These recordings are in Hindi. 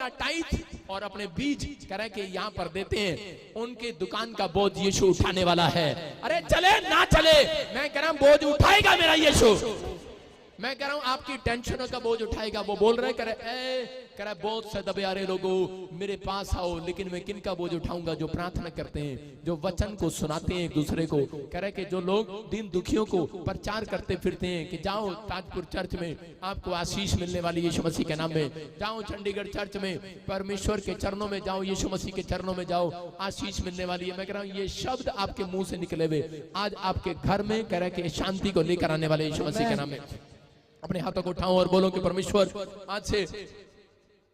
अपना टाइथ और अपने बीज कह रहे कि यहाँ पर देते हैं, उनके दुकान का बोझ यीशु उठाने वाला है। अरे चले ना चले, मैं कह रहा हूँ बोझ उठाएगा मेरा यीशु। मैं कह रहा हूं आपकी टेंशनों का बोझ उठाएगा। वो बोल रहे कह रहा बोझ से दबे आ रहे लोगों मेरे पास आओ, लेकिन मैं किन का बोझ उठाऊंगा? जो प्रार्थना करते हैं, जो वचन को सुनाते हैं एक दूसरे को। कह रहे कि जो लोग दिन दुखियों को प्रचार करते फिरते हैं कि जाओ ताजपुर चर्च में आपको आशीष मिलने वाली यीशु मसीह के नाम में, जाओ चंडीगढ़ चर्च में परमेश्वर के चरणों में जाओ, यीशु मसीह के चरणों में जाओ, आशीष मिलने वाली है। मैं कह रहा हूँ ये शब्द आपके मुंह से निकले हुए आज आपके घर में कह रहे कि शांति को लेकर आने वाले यीशु मसीह के नाम में। अपने हाथों को उठाओ और बोलो कि परमेश्वर आज से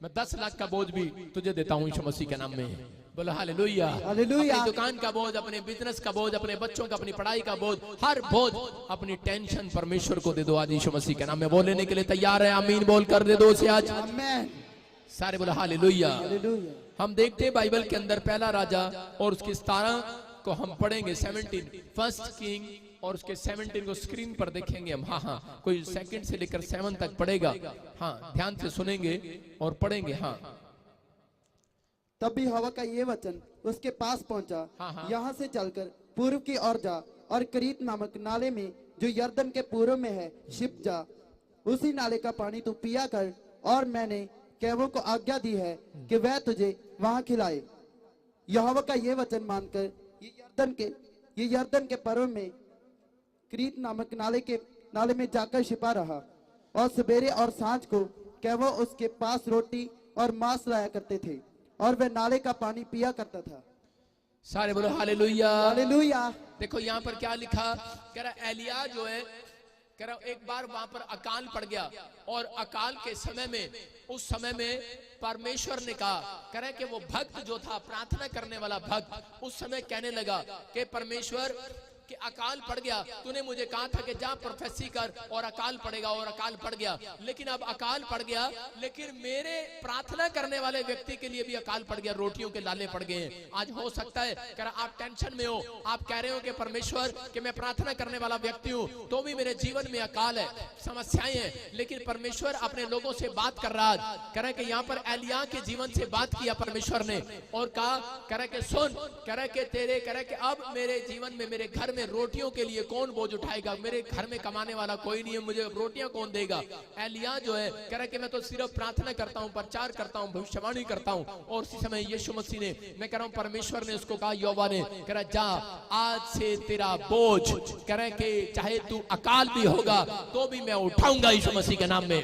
मैं 10 लाख का बोझ भी तुझे देता हूं यीशु मसीह के नाम में। बोलो हालेलुया, हालेलुया। अपनी दुकान का बोझ, अपने बिजनेस का बोझ, अपने बच्चों का, अपनी पढ़ाई का बोझ, हर बोझ, अपनी टेंशन परमेश्वर को दे दो आज यीशु मसीह के नाम में। बोलने के लिए तैयार है? आमीन बोल कर दे दो उसे आज। सारे बोलो हालेलुया। हम देखते हैं बाइबल के अंदर पहला राजा और उसकी 17 को हम पढ़ेंगे, 17 फर्स्ट किंग, और उसके 17 को स्क्रीन पर देखेंगे हम। हाँ, कोई सेकंड से लेकर 7 तक पढ़ेगा। हाँ, ध्यान से सुनेंगे और पढ़ेंगे। हाँ, तब भी हवा का ये वचन उसके पास पहुंचा, यहाँ से चलकर पूर्व की ओर जा और करीत नामक नाले में जो यरदन के पूर्व में है छिप जा। उसी नाले का पानी तू पिया कर, और मैंने कैवों को आज्ञा दी है कि वह तुझे वहां खिलाए। यहोवा का ये वचन मानकर ये यरदन के पर्व में क्रीत नामक नाले में जाकर छिपा रहा, और सवेरे और सांझ को कैवो उसके पास रोटी और मांस लाया करते थे, और वह नाले का पानी पिया करता था। सारे बोलो हालेलुया, हालेलुया। देखो यहाँ पर क्या लिखा, कह रहा एलिया जो है, कह रहा एक बार वहां पर अकाल पड़ गया, और अकाल के समय में, उस समय में परमेश्वर ने कहा, कह रहा कि वो भक्त जो था, प्रार्थना करने वाला भक्त, उस समय कहने लगा कि परमेश्वर कि अकाल पड़ गया, तूने मुझे कहा था कि जा प्रोफेसी कर और अकाल पड़ेगा, और अकाल पड़ गया। लेकिन अब अकाल पड़ गया, लेकिन मेरे प्रार्थना करने वाले व्यक्ति के लिए भी अकाल पड़ गया, रोटियों के लाले पड़ गए हैं। आज हो सकता है कह रहा आप टेंशन में हो, आप कह रहे हो कि परमेश्वर कि मैं प्रार्थना करने वाला व्यक्ति हूँ तो भी मेरे जीवन में अकाल है, समस्याएं हैं, लेकिन परमेश्वर अपने लोगों से बात कर रहा है। कह रहा कि यहाँ पर एलिया के जीवन से बात किया परमेश्वर ने, और कहा, कह रहा कि सुन, कह रहा कि तेरे, कह रहा कि अब मेरे जीवन में, मेरे घर में रोटियों के लिए कौन बोझ उठाएगा? मेरे घर में कमाने वाला कोई नहीं है, मुझे रोटियां कौन देगा? एलिया जो है कह रहा कि मैं तो सिर्फ प्रार्थना करता हूं, प्रचार करता हूं, भविष्यवाणी करता हूं। और उसी समय यीशु मसीह ने, मैं कह रहा हूं परमेश्वर ने उसको कहा, यहोवा ने कह रहा जा आज से तेरा बोझ, कह रहा कि चाहे तू अकाल भी होगा तो भी मैं उठाऊंगा यीशु मसीह के नाम में।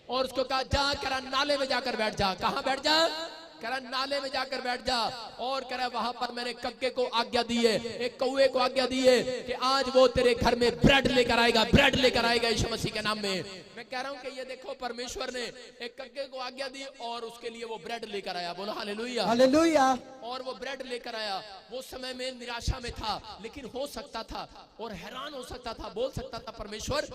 और उसको कहा जा, कह रहा नाले में जाकर बैठ जा। कहां बैठ जा? कह रहा नाले में जाकर बैठ जा। और कह रहा वहां पर मैंने कक्के को आज्ञा दी है, एक कौवे को आज्ञा दी है कि आज वो तेरे घर में ब्रेड लेकर आएगा, ब्रेड लेकर आएगा यीशु मसीह के नाम में। मैं कह रहा हूं कि ये देखो परमेश्वर ने एक कक्के को आज्ञा दी और उसके लिए वो ब्रेड लेकर आया। बोलो हालेलुया, हालेलुया। और वो ब्रेड लेकर आया। वो समय में निराशा में था, लेकिन हो सकता था और हैरान हो सकता था, बोल सकता था परमेश्वर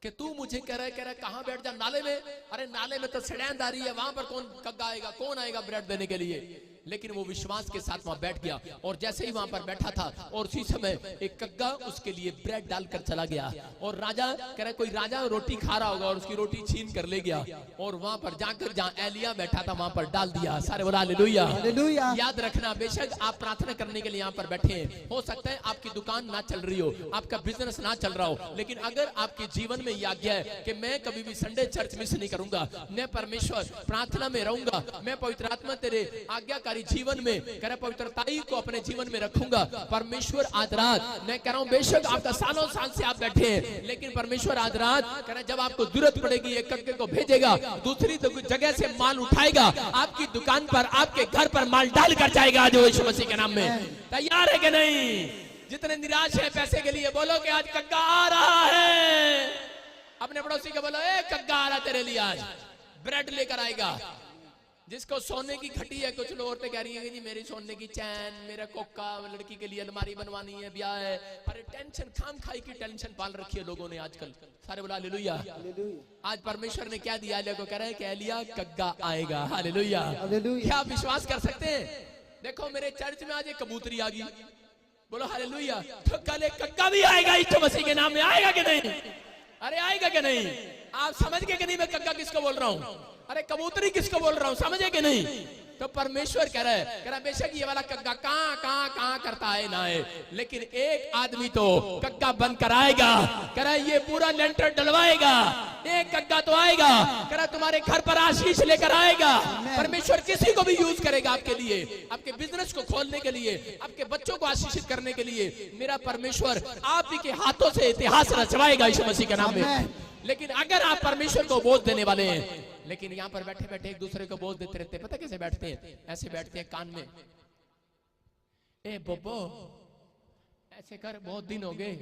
कि तू मुझे कह रहा कहां बैठ जा? नाले में। अरे नाले में तो सड़ैंदारी है, वहां पर कौन कग्गा आएगा, कौन आएगा ब्रेड देने के लिए? लेकिन वो विश्वास के साथ वहां बैठ गया, और जैसे ही वहां पर बैठा था, और उसी समय एक कग्गा उसके लिए ब्रेड डालकर चला गया। और राजा कह रहा, कोई राजा रोटी खा रहा होगा और उसकी रोटी छीन कर ले गया, और वहां पर जाकर जहां एलिया बैठा था वहां पर डाल दिया। सारे बोला हालेलुया, हालेलुया। याद रखना, बेशक आप प्रार्थना करने के लिए यहाँ पर बैठे हैं, हो सकता है आपकी दुकान ना चल रही हो, आपका बिजनेस ना चल रहा हो, लेकिन अगर आपके जीवन में यह आज्ञा है कि मैं कभी भी संडे चर्च मिस नहीं करूंगा, मैं परमेश्वर प्रार्थना में रहूंगा, मैं पवित्र आत्मा तेरे आज्ञाकारी जीवन में कह रहा पवित्रताई को अपने जीवन में रखूंगा, परमेश्वर आज रात, मैं कह रहा हूं बेशक आपका सालों साल से आप बैठे हैं, लेकिन परमेश्वर आज रात कह रहा जब आपको जरूरत पड़ेगी एक कक्के को भेजेगा, दूसरी जगह से माल उठाएगा, आपकी दुकान पर, आपके घर पर माल डाल कर जाएगा आज यीशु मसीह के नाम में। तैयार है कि नहीं? जितने निराश है पैसे के लिए, बोलो कि आज कक्का आ रहा है। अपने पड़ोसी को बोलो, ए कग्गा आ रहा तेरे लिए, आज ब्रेड लेकर आएगा। जिसको सोने की घटी है, कुछ लोग औरतें कह रही है कि जी मेरी सोने की चैन, मेरा कोका, लड़की के लिए अलमारी बनवानी है, ब्याह है। अरे टेंशन, खाम खाई की टेंशन पाल रखी है लोगों ने आजकल। सारे बोला हालेलुया। आज परमेश्वर ने क्या दिया? एलिया को कह रहा है कि एलिया कग्गा आएगा। हालेलुया। क्या आप विश्वास कर सकते हैं? देखो मेरे चर्च में आज एक कबूतरी आ गई, बोलो हालेलुया। तो कल एक कग्गा भी आएगा यीशु मसीह के नाम में, आएगा कि नहीं? अरे आएगा कि नहीं? आप समझ गए कि नहीं मैं कग्गा किसको बोल रहा हूं? अरे कबूतरी किसको बोल रहा हूं, समझे कि नहीं? तो परमेश्वर कह रहा है बेशक ये वाला कग्गा कहां करता है ना है, लेकिन एक आदमी तो कग्गा बंद कराएगा। कह रहा है ये पूरा लेंटर डलवाएगा, एक कग्गा तो आएगा, कह रहा तुम्हारे घर पर आशीष लेकर आएगा। परमेश्वर किसी को भी यूज करेगा आपके लिए, आपके बिजनेस को खोलने के लिए, आपके बच्चों को आशीषित करने के लिए। मेरा परमेश्वर आप ही के हाथों से इतिहास रचवाएगा यीशु मसीह के नाम में। लेकिन अगर आप परमेश्वर को बोझ देने वाले हैं, लेकिन यहाँ पर बैठे बैठे एक दूसरे को बोझ देते रहते हैं, पता कैसे बैठते हैं? ऐसे बैठते हैं कान में, ए बोबो ऐसे कर, बहुत दिन हो गए,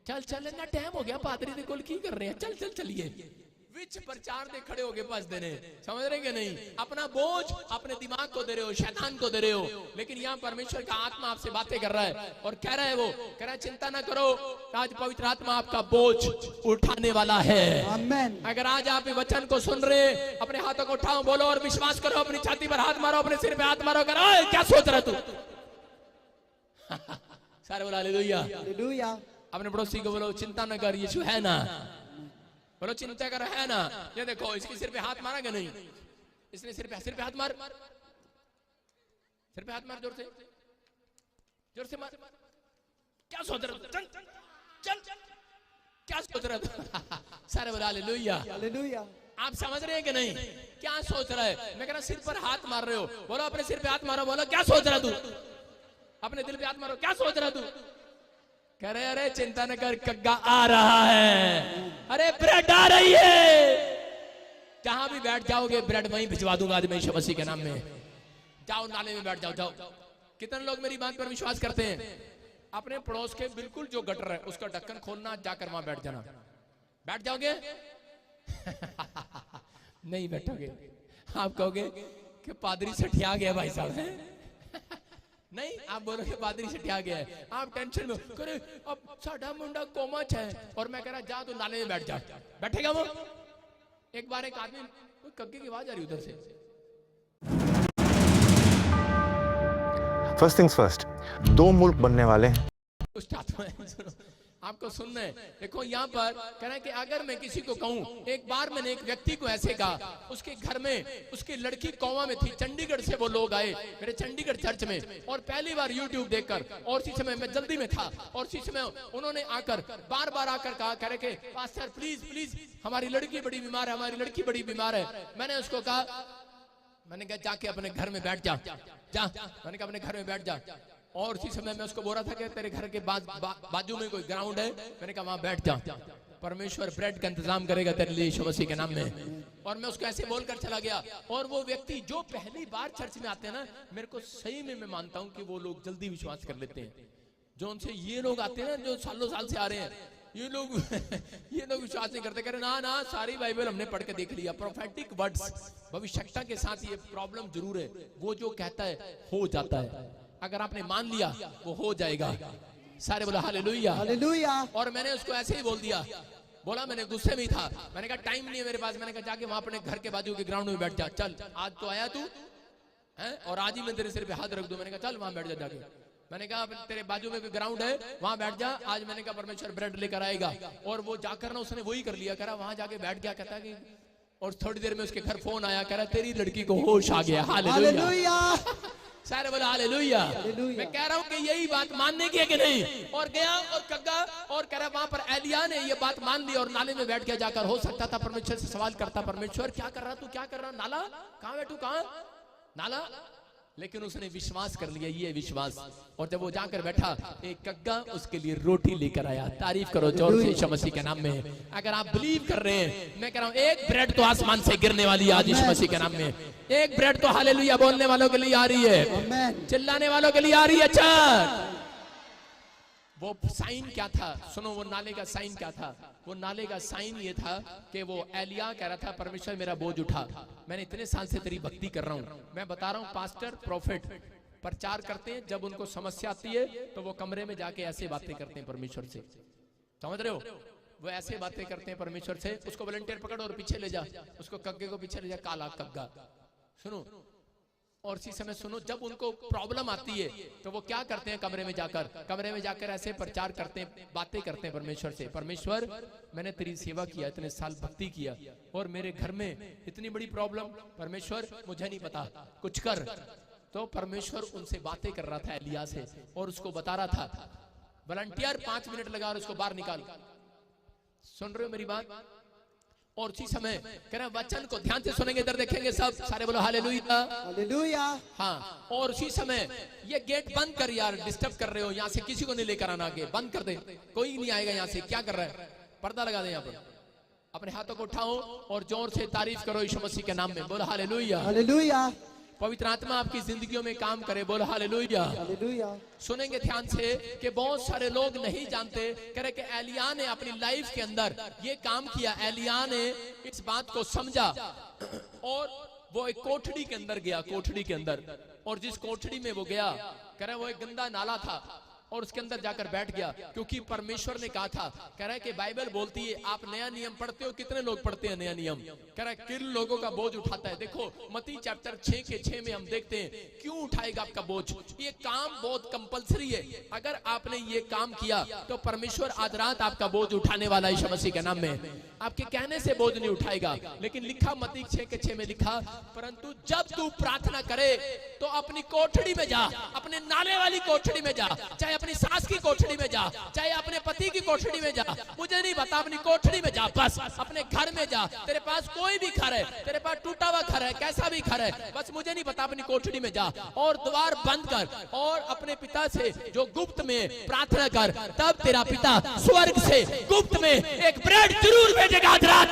चल चल ना टाइम हो गया, पादरी दे कोल की कर रहे हैं, चल चल चलिए। विच प्रचार दे खड़े हो गए पास देने, समझ रहे कि नहीं? अपना बोझ अपने दिमाग को दे रहे हो, शैतान को दे रहे हो। लेकिन यहाँ परमेश्वर का आत्मा आपसे बातें कर रहा है और कह रहा है, वो कह रहा है चिंता ना करो, आज पवित्र आत्मा आपका बोझ उठाने वाला है। आमेन। अगर आज आप वचन को सुन रहे हैं, अपने हाथों को उठाओ, बोलो और विश्वास करो, अपनी छाती पर हाथ मारो, अपने सिर पे हाथ मारो, करो क्या सोच रहा तू? सारे बोला हालेलुया। हालेलुया। अपने पड़ोसी को बोलो चिंता न कर, यीशु है ना। बोलो चिंता कर, है ना। ये देखो इसके सिर पे हाथ मारा कि नहीं? इसने सिर पे हाथ मार, सिर पे हाथ मार, जोर से मार। क्या सोच रहा तू? चल क्या सोच रहा तू? सारे बोला हालेलुया। हालेलुया। आप समझ रहे हैं कि नहीं? क्या सोच रहा है? मैं कह रहा सिर पर हाथ मार रहे हो, बोलो अपने सिर पे हाथ मारो, बोलो क्या सोच रहा तू? अपने दिल पे हाथ मारो, क्या सोच रहा तू? कह रहे अरे चिंता न कर, कग्गा आ रहा है, अरे ब्रेड आ रही है। जहां भी बैठ जाओगे ब्रेड वहीं भिजवा दूंगा आज मैं यीशु मसीह के नाम में। जाओ नाले में बैठ जाओ। कितने लोग मेरी बात पर विश्वास करते हैं? अपने पड़ोस के बिल्कुल जो गटर है उसका ढक्कन खोलना, जाकर वहां बैठ जाना। बैठ जाओगे? नहीं बैठोगे। आप कहोगे कि पादरी सठिया गया भाई साहब है। नहीं, आप बोलोगे पादरी सठिया गया है। आप टेंशन में करे अब साडा मुंडा कोमा च है, और मैं कह रहा जा तो नाले में बैठ जा। बैठेगा वो? एक बार एक आदमी, कग्गे की आवाज आ रही उधर से। फर्स्ट थिंग्स फर्स्ट, 2 मुल्क बनने वाले हैं। आपको सुनना है। देखो यहाँ पर कह रहा है कि अगर मैं किसी को कहूँ, एक बार मैंने एक व्यक्ति को ऐसे कहा, उसके घर में उसकी लड़की कौवा में थी, चंडीगढ़ से वो लोग आए मेरे चंडीगढ़ चर्च में, और पहली बार यूट्यूब देखकर, और उसी समय मैं जल्दी में था, और उसी समय उन्होंने आकर बार बार आकर कहा, कह रहे कि पास्टर प्लीज हमारी लड़की बड़ी बीमार है, हमारी लड़की बड़ी बीमार है। मैंने उसको कहा, मैंने कहा जाके अपने घर में बैठ जा। मैंने कहा अपने घर में बैठ जा, और उसी समय मैं उसको बोल रहा था कि तेरे घर के बाजू में कोई ग्राउंड है, मैंने कहा वहां बैठ जा, परमेश्वर ब्रेड का इंतजाम करेगा तेरे लिए यीशु मसीह के नाम में। और मैं उसको ऐसे बोलकर चला गया। और वो व्यक्ति जो पहली बार चर्च में आते हैं ना, मेरे को सही में मैं मानता हूं कि वो लोग जल्दी विश्वास कर लेते हैं। जो उनसे ये लोग आते हैं ना, जो सालों साल से आ रहे हैं, ये लोग विश्वास नहीं करते, कह रहे ना सारी बाइबल हमने पढ़ के देख लिया, प्रोफेटिक वर्ड्स, भविष्यता के साथ ये प्रॉब्लम जरूर है, वो जो कहता है हो जाता है। अगर आपने मान लिया वो हो जाएगा। सारे बोला हालेलुया। हालेलुया। और मैंने उसको ऐसे ही बोल दिया, बोला मैंने गुस्से में ही था, मैंने कहा टाइम नहीं है मेरे पास, मैंने कहा जाके वहां अपने घर के बाजू के ग्राउंड में बैठ जा, चल आज तो आया तू है, और आज ही मैं तेरे सिर पे हाथ रख दूं। मैंने कहा चल वहां बैठ जा जाके, मैंने कहा तेरे बाजू में कोई ग्राउंड है वहां बैठ जा, आज मैंने कहा परमेश्वर ब्रेड लेकर आएगा। और वो जाकर ना उसने वही कर लिया, कह रहा वहां जाके बैठ गया, कहता कि, और थोड़ी देर में उसके घर फोन आया, कह रहा तेरी लड़की को होश आ गया। हालेलुया। सारे बोला हालेलुया। मैं कह रहा हूं कि यही बात मानने की है कि नहीं? और गया और कग्गा, और कह रहा वहां पर एलिया ने ये बात मान ली और नाले में बैठ गया जाकर। हो सकता था परमेश्वर से सवाल करता, परमेश्वर क्या कर रहा तू, क्या कर रहा, नाला कहां बैठू, कहां नाला, लेकिन उसने विश्वास कर लिया, ये विश्वास। और जब वो जाकर बैठा, एक कग्गा उसके लिए रोटी लेकर आया। तारीफ करो जोर से यीशु मसीह के नाम में। अगर आप बिलीव कर रहे हैं, मैं कह रहा हूं एक ब्रेड तो आसमान से गिरने वाली है आज यीशु मसीह के नाम में। एक ब्रेड तो हालेलुया बोलने वालों के लिए आ रही है, चिल्लाने वालों के लिए आ रही है। अच्छा, वो साइन क्या था सुनो, वो नाले का साइन क्या था? वो नाले का साइन ये था कि वो एलिया कह रहा था परमेश्वर मेरा बोझ उठा, मैंने इतने साल से तेरी भक्ति कर रहा हूं। मैं बता रहा हूं पास्टर प्रोफेट प्रचार करते हैं, जब उनको समस्या आती है तो वो कमरे में जाके ऐसे बातें करते हैं परमेश्वर से, समझ रहे हो? वो ऐसे बातें करते हैं परमेश्वर से। उसको वॉलंटियर पकड़ और पीछे ले जा, उसको कग्गे को पीछे ले जा, काला कग्गा, सुनो। और इसी समय सुनो, जब उनको प्रॉब्लम आती है तो वो क्या करते हैं, कमरे में जाकर ऐसे प्रचार करते हैं, बातें करते हैं परमेश्वर से। परमेश्वर, मैंने तेरी सेवा किया, इतने साल भक्ति किया और मेरे घर में इतनी बड़ी प्रॉब्लम, परमेश्वर मुझे नहीं पता, कुछ कर। तो परमेश्वर उनसे बातें कर रहा था एलिया से और उसको बता रहा था, वॉलंटियर 5 मिनट लगा और उसको बाहर निकाल। सुन रहे हो मेरी बात? और उसी समय कह रहे वचन को ध्यान से सुनेंगे, इधर देखेंगे सब, सारे बोलो हालेलुया हालेलुया। हाँ, और उसी समय ये गेट बंद कर यार, डिस्टर्ब कर रहे हो, यहाँ से किसी को नहीं लेकर आना, आगे बंद कर दे, कोई नहीं आएगा यहाँ से। क्या कर रहा है? पर्दा लगा दे यहाँ पर। अपने हाथों को उठाओ और जोर से तारीफ करो यीशु मसीह के नाम में, बोलो हालेलुया हालेलुया। पवित्र आत्मा आपकी जिंदगियों में काम करे, बोलो हालेलुया हालेलुया। सुनेंगे ध्यान से कि बहुत सारे लोग नहीं जानते, कह रहे कि एलिया ने अपनी लाइफ के अंदर ये काम किया। एलिया ने इस बात को समझा और वो एक कोठड़ी के अंदर गया, कोठड़ी के अंदर, और जिस कोठड़ी में वो गया, कह रहे वो एक गंदा नाला था और उसके अंदर जाकर बैठ गया, क्योंकि परमेश्वर ने कहा था, कह रहा है कि बाइबल बोलती है, आप नया नियम पढ़ते हो, कितने लोग पढ़ते हैं नया नियम? कह रहा है किन लोगों का बोझ उठाता है। देखो मत्ती चैप्टर 6 के 6 में हम देखते हैं, क्यों उठाएगा आपका बोझ? ये काम बहुत कंपलसरी है, अगर आपने ये काम किया तो परमेश्वर आज रात आपका बोझ उठाने वाला है यीशु मसीह के नाम में। आपके कहने से बोझ नहीं उठाएगा, लेकिन लिखा मत्ती 6 के 6 में लिखा, परंतु जब तू प्रार्थना करे तो अपनी कोठड़ी में जा, अपने नाले वाली कोठड़ी में जा, चाहे अपनी सास की कोठड़ी में जा, चाहे अपने पति की कोठड़ी में जा, मुझे नहीं पता, अपनी कोठड़ी में जा, बस अपने घर में जा। तेरे पास कोई भी घर है, तेरे पास टूटा हुआ घर है, कैसा भी घर है, बस मुझे नहीं पता, अपनी कोठड़ी में जा और द्वार बंद कर और अपने पिता से जो गुप्त में प्रार्थना कर, तब तेरा पिता स्वर्ग से गुप्त में एक ब्रेड जरूर भेजेगा आज रात।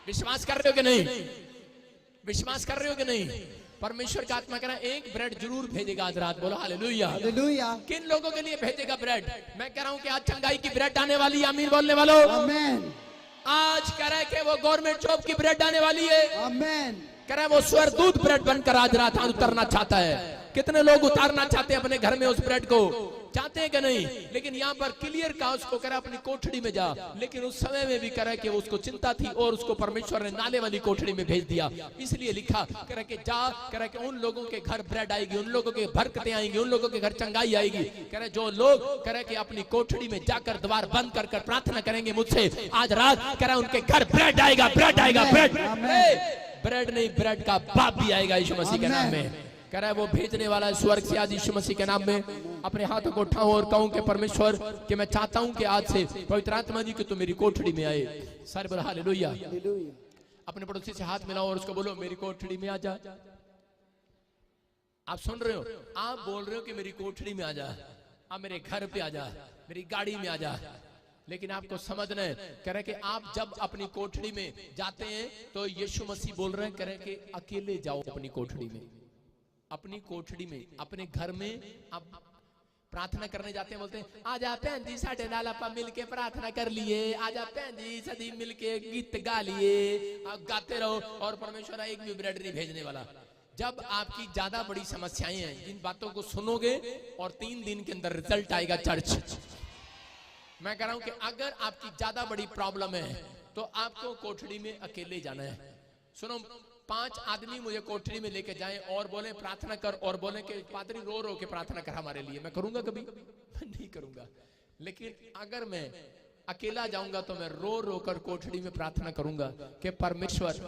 विश्वास कर रहे हो कि नहीं? विश्वास कर रहे हो कि नहीं? परमेश्वर का आत्मा कह रहा है एक ब्रेड जरूर भेजेगा आज रात, बोलो हालेलुया हालेलुया। किन लोगों के लिए भेजेगा ब्रेड? मैं कह रहा हूं कि आज चंगाई की ब्रेड आने वाली है, आमीन बोलने वालों। आमीन। आज कह रहा है कि वो गवर्नमेंट जॉब की ब्रेड आने वाली है, आमीन। कह रहा है वो स्वर्गदूत ब्रेड बनकर आज रात उतरना चाहता है। कितने लोग उतारना चाहते हैं अपने घर में उस ब्रेड को? चाहते हैं कि नहीं? लेकिन यहाँ पर क्लियर कहा उसको, कह रहा अपनी कोठड़ी में जा, लेकिन उस समय में भी कह रहा कि वो उसको चिंता थी और उसको परमेश्वर ने नाले वाली कोठड़ी में भेज दिया। इसलिए लिखा, कह रहा कि जा, कह रहा कि उन लोगों के घर ब्रेड आएगी, उन लोगों के बरकतें आएंगी, उन लोगों के घर चंगाई आएगी। कह रहे जो लोग कह रहे कि अपनी कोठड़ी में जाकर द्वार बंद कर कर प्रार्थना करेंगे मुझसे आज रात, कह रहा उनके घर ब्रेड आएगा, ब्रेड आएगा, ब्रेड ब्रेड नहीं, ब्रेड का बाप भी आएगा यीशु मसीह के नाम में। कह रहा है वो भेजने वाला है स्वर्ग से आज यीशु मसीह के नाम में। अपने हाथों को उठाऊं और कहूं कि परमेश्वर कि मैं चाहता हूं कि आज से पवित्र आत्मा जी कि तू मेरी कोठड़ी में आए। सारे बोलो हालेलुया। अपने पड़ोसी से हाथ मिलाओ और उसको बोलो मेरी कोठड़ी में आ जा। आप सुन रहे हो? आप बोल रहे हो कि मेरी कोठड़ी में आ जा, आप मेरे घर पे आ जा, मेरी गाड़ी में आ जा, लेकिन आपको समझना है, कह रहे कि आप जब अपनी कोठड़ी में जाते हैं तो यीशु मसीह बोल रहे हैं, कह रहे कि अकेले जाओ अपनी कोठड़ी में, अपनी कोठड़ी में, अपने घर में आप प्रार्थना करने जाते हैं, बोलते हैं आजा भैन जी साडे नाल आपां मिल के प्रार्थना कर लिए, आजा भैन जी सदी मिल के गीत गा लिए। आप गाते रहो और परमेश्वर एक भी ब्रेड नहीं भेजने वाला। जब आपकी ज्यादा बड़ी समस्याएं हैं, इन बातों को सुनोगे और 3 दिन के अंदर रिजल्ट आएगा चर्च। मैं कह रहा हूं कि अगर आपकी ज्यादा बड़ी प्रॉब्लम है तो आपको कोठड़ी में अकेले जाना है। सुनो, 5 आदमी मुझे कोठरी में लेके जाएं और बोले प्रार्थना कर, और बोले कि पादरी रो रो के प्रार्थना कर हमारे लिए। मैं करूंगा कभी? मैं नहीं करूंगा। लेकिन अगर मैं अकेला जाऊंगा तो मैं रो रो कर कोठरी में प्रार्थना करूंगा कि परमेश्वर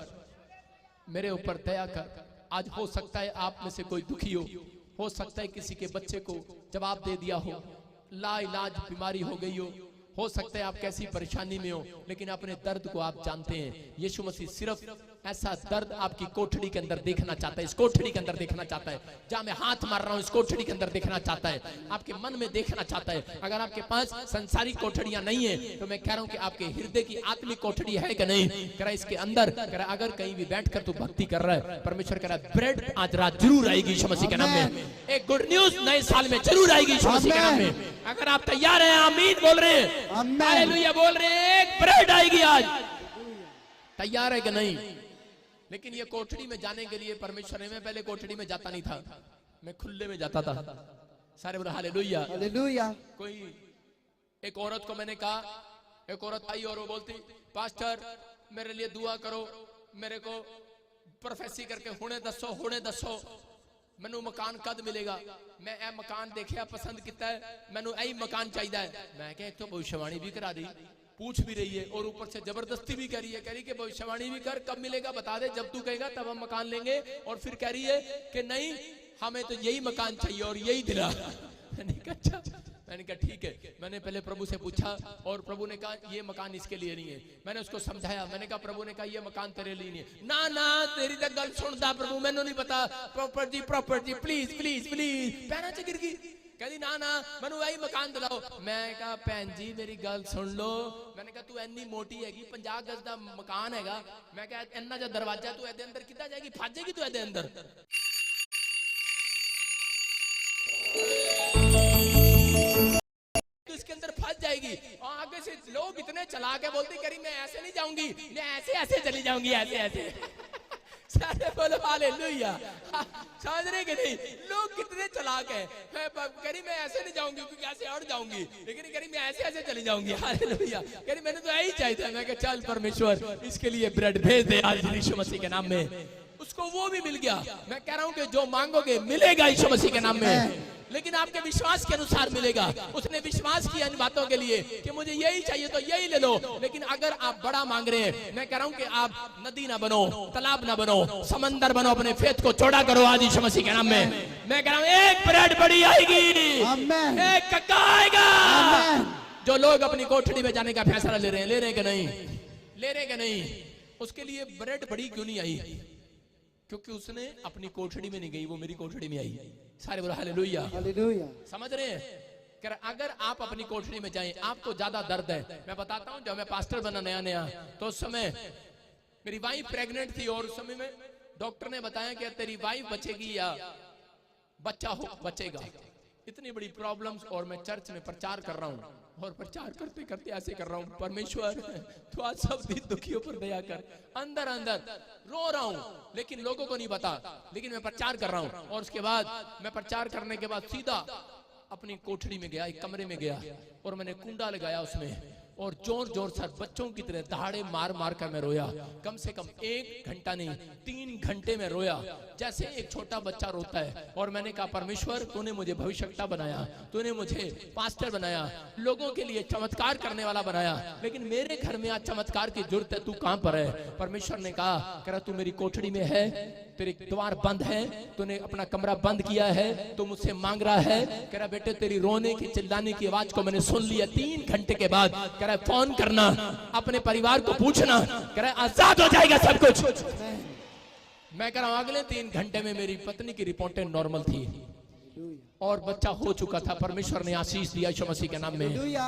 मेरे ऊपर दया कर। आज हो सकता है आप में से कोई दुखी हो सकता है किसी के बच्चे को जवाब दे दिया हो, ला इलाज बीमारी हो गई हो सकता है आप कैसी परेशानी में हो, लेकिन अपने दर्द को आप जानते हैं। यीशु मसीह सिर्फ ऐसा दर्द आपकी कोठड़ी के अंदर देखना चाहता है, इस कोठड़ी के अंदर देखना चाहता है जहां मैं हाथ मार रहा हूं, इस कोठड़ी के अंदर देखना चाहता है, आपके मन में देखना चाहता है। अगर आपके पास संसारिक कोठड़ियां नहीं है तो मैं कह रहा हूं कि आपके हृदय की आत्मिक कोठड़ी है कि नहीं? कह रहा इसके अंदर, कह रहा अगर कहीं भी बैठकर तू भक्ति कर रहा है, परमेश्वर कह रहा है ब्रेड आज रात जरूर आएगी यीशु मसीह के नाम में। एक गुड न्यूज नए साल में जरूर आएगी यीशु मसीह के नाम में। अगर आप तैयार हैं, आमीन बोल रहे हैं, हालेलुया बोल रहे हैं, एक ब्रेड आएगी आज। तैयार है कि नहीं? लेकिन ये कोठड़ी में जाने के लिए परमेश्वर ने, मैं पहले कोठड़ी में जाता नहीं था, मैं खुले में जाता था। सारे बोले हालेलुया हालेलुया। कोई एक औरत को मैंने कहा, एक औरत आई और वो बोलती पास्टर मेरे लिए दुआ करो, मेरे को प्रोफेसी करके हुणे दसो मैनू मकान कद मिलेगा, मैं ए मकान देखिया पसंद किया है, मैनू यही मकान चाहिए। मैं क्या एक तो भविष्यवाणी भी करा दी, पूछ भी रही है और ऊपर से जबरदस्ती भी करी है, कह रही कि भविष्यवाणी भी कर, कब मिलेगा बता दे, जब तू कहेगा तब हम मकान लेंगे। और फिर कह रही है कि नहीं हमें तो यही मकान चाहिए और यही दिला। मैंने कहा अच्छा, मैंने कहा ठीक है। मैंने पहले प्रभु से पूछा और प्रभु ने कहा ये मकान इसके लिए नहीं है। मैंने उसको समझाया, मैंने कहा प्रभु ने कहा ये मकान तेरे लिए नहीं है। ना ना तेरी तो गल सुनता प्रभु, मैंने नहीं पता, प्रॉपर्टी प्लीज प्लीज प्लीज पैना च गिर गई। कहती ना ना मैनू यही मकान दिलाओ। मैं कहा भैन जी मेरी गल सुन लो। मैंने कहा तू इन्नी मोटी हैगी, 50 गज का मकान हैगा, मैं कहा इन्ना जा दरवाजा, तू एदे अंदर कितना जाएगी, फस जाएगी तू एदे अंदर। इसके अंदर फंस जाएगी। और आगे से लोग इतने चला के बोलते करी मैं ऐसे नहीं जाऊंगी, मैं ऐसे ऐसे चली जाऊंगी, ऐसे ऐसे। सारे बोलो हालेलुया। समझ रहे कि नहीं, लोग कितने चलाक है। करी मैं ऐसे नहीं जाऊंगी क्योंकि ऐसे और जाऊंगी, लेकिन करी मैं ऐसे ऐसे चली जाऊंगी। हालेलुया। करी मैंने तो यही चाहिए था। मैं कहा चल परमेश्वर इसके लिए ब्रेड भेज दे आज यीशु मसीह के नाम में। उसको वो भी मिल गया। मैं कह रहा हूं कि जो मांगोगे मिलेगा यीशु मसीह के नाम में, लेकिन आपके विश्वास के अनुसार मिलेगा। उसने विश्वास किया इन बातों के लिए कि मुझे यही चाहिए तो यही ले लो। लेकिन अगर आप बड़ा मांग रहे हैं, मैं कह रहा हूं कि आप नदी ना बनो, तालाब ना बनो, समंदर बनो, अपने फेथ को चौड़ा करो आज यीशु मसीह के नाम में। मैं कह रहा हूं एक ब्रेड बड़ी आएगी, एक कक्का आएगा। जो लोग अपनी कोठड़ी में जाने का फैसला ले रहे हैं कि नहीं, ले रहे कि नहीं, उसके लिए ब्रेड बड़ी क्यों नहीं आई? क्योंकि उसने अपनी कोठड़ी में नहीं गई, वो मेरी कोठड़ी में आई। सारे बोलो हालेलुया। हालेलुया। समझ रहे हैं? अगर आप अपनी कोठड़ी में जाएं, आपको ज्यादा दर्द है। मैं बताता हूं, जब मैं पास्टर बना नया नया, तो उस समय मेरी वाइफ प्रेग्नेंट थी और उस समय में डॉक्टर ने बताया कि तेरी वाइफ बचेगी या बच्चा बचेगा। इतनी बड़ी प्रॉब्लम्स, और मैं चर्च में प्रचार कर रहा हूं और प्रचार करते करते ऐसे कर रहा हूं, परमेश्वर तो आज सब दुखियों पर दया कर। अंदर अंदर रो रहा हूं, लेकिन लोगों को नहीं पता, लेकिन मैं प्रचार कर रहा हूं। और उसके बाद मैं प्रचार करने के बाद सीधा अपनी कोठड़ी में गया, एक कमरे में गया और मैंने कुंडा लगाया उसमें, और जोर जोर से बच्चों की तरह दहाड़े मार मार कर मैं रोया। कम से कम 1 घंटा नहीं 3 घंटे में रोया, जैसे एक छोटा बच्चा रोता है। और मैंने कहा परमेश्वर तूने मुझे भविष्यवक्ता बनाया, तूने मुझे पास्टर बनाया, लोगों के लिए चमत्कार करने वाला बनाया, लेकिन मेरे घर में आज चमत्कार की जरूरत है, तू कहां पर है? परमेश्वर ने कहा कह रहा तू मेरी कोठड़ी में है, तेरे द्वार बंद है, तूने अपना कमरा बंद किया है, तू मुझसे मांग रहा है। कह रहा बेटे तेरी रोने की चिल्लाने की आवाज को मैंने सुन लिया। 3 घंटे के बाद कह रहा फोन करना, अपने परिवार को पूछना, कह रहा आजाद हो जाएगा सब कुछ। मैं कह रहा हूं अगले 3 घंटे में मेरी पत्नी की रिपोर्टें नॉर्मल थी और बच्चा हो चुका था। परमेश्वर ने आशीष दिया यीशु मसीह के नाम में।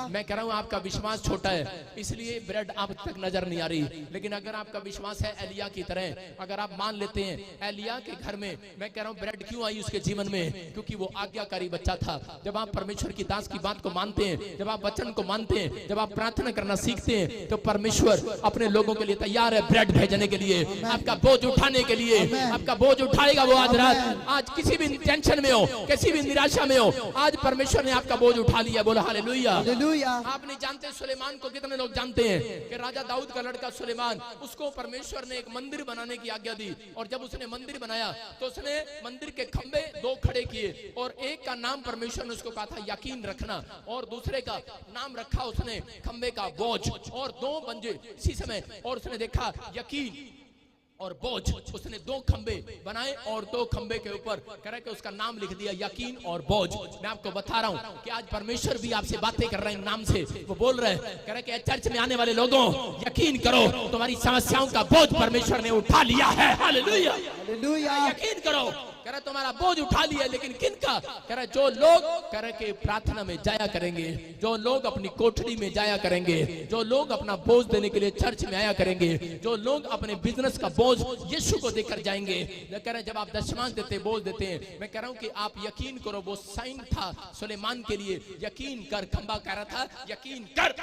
मैं कह रहा हूं आपका विश्वास छोटा है, इसलिए ब्रेड आप तक नजर नहीं आ रही। लेकिन अगर आपका विश्वास है एलिया की तरह, अगर आप मान लेते हैं एलिया के घर में, मैं कह रहा हूं ब्रेड क्यों आई उसके जीवन में? क्योंकि वो आज्ञाकारी बच्चा था। जब आप परमेश्वर की दास की बात को मानते हैं, जब आप वचन को मानते हैं, जब आप प्रार्थना करना सीखते हैं, तो परमेश्वर अपने लोगों के लिए तैयार है ब्रेड भेजने के लिए, आपका बोझ उठाने के लिए। आपका बोझ उठाएगा वो आज रात। आज किसी भी टेंशन में हो, किसी भी निराशा में हो, आज परमेश्वर ने आपका बोझ उठा लिया। बोला हालेलुया। आप नहीं जानते सुलेमान को, कितने लोग जानते हैं कि राजा दाऊद का लड़का सुलेमान, उसको परमेश्वर ने एक मंदिर बनाने की आज्ञा दी। और जब उसने मंदिर बनाया तो उसने मंदिर के खंबे 2 खड़े किए, और एक का नाम परमेश्वर ने उसको कहा था यकीन रखना, और दूसरे का नाम रखा उसने खंबे का बोझ, और 2 बंजे इसी समय। और उसने देखा यकीन और बोझ, उसने 2 खंबे बनाए और 2 खंबे के ऊपर कह कि उसका नाम लिख दिया यकीन और बोझ। मैं आपको बता रहा हूं कि आज परमेश्वर भी आपसे बातें कर रहे हैं नाम से। वो बोल रहे हैं कह रहे कि चर्च में आने वाले लोगों यकीन करो, तुम्हारी समस्याओं का बोझ परमेश्वर ने उठा लिया है। Hallelujah hallelujah. यकीन करो, कह रहा तुम्हारा बोझ उठा लिया, लेकिन किनका? कह रहा जो लोग कह रहे कि प्रार्थना में जाया करेंगे, जो लोग अपनी कोठड़ी में जाया करेंगे, जो लोग अपना बोझ देने के लिए चर्च में आया करेंगे, जो लोग अपने बिजनेस का बोझ यीशु को देकर जाएंगे। कह रहे जब आप दशमांश देते, बोझ देते हैं, मैं कह रहा हूं कि आप यकीन करो। वो साइन था सुलेमान के लिए, यकीन कर। खंबा कह रहा था यकीन कर।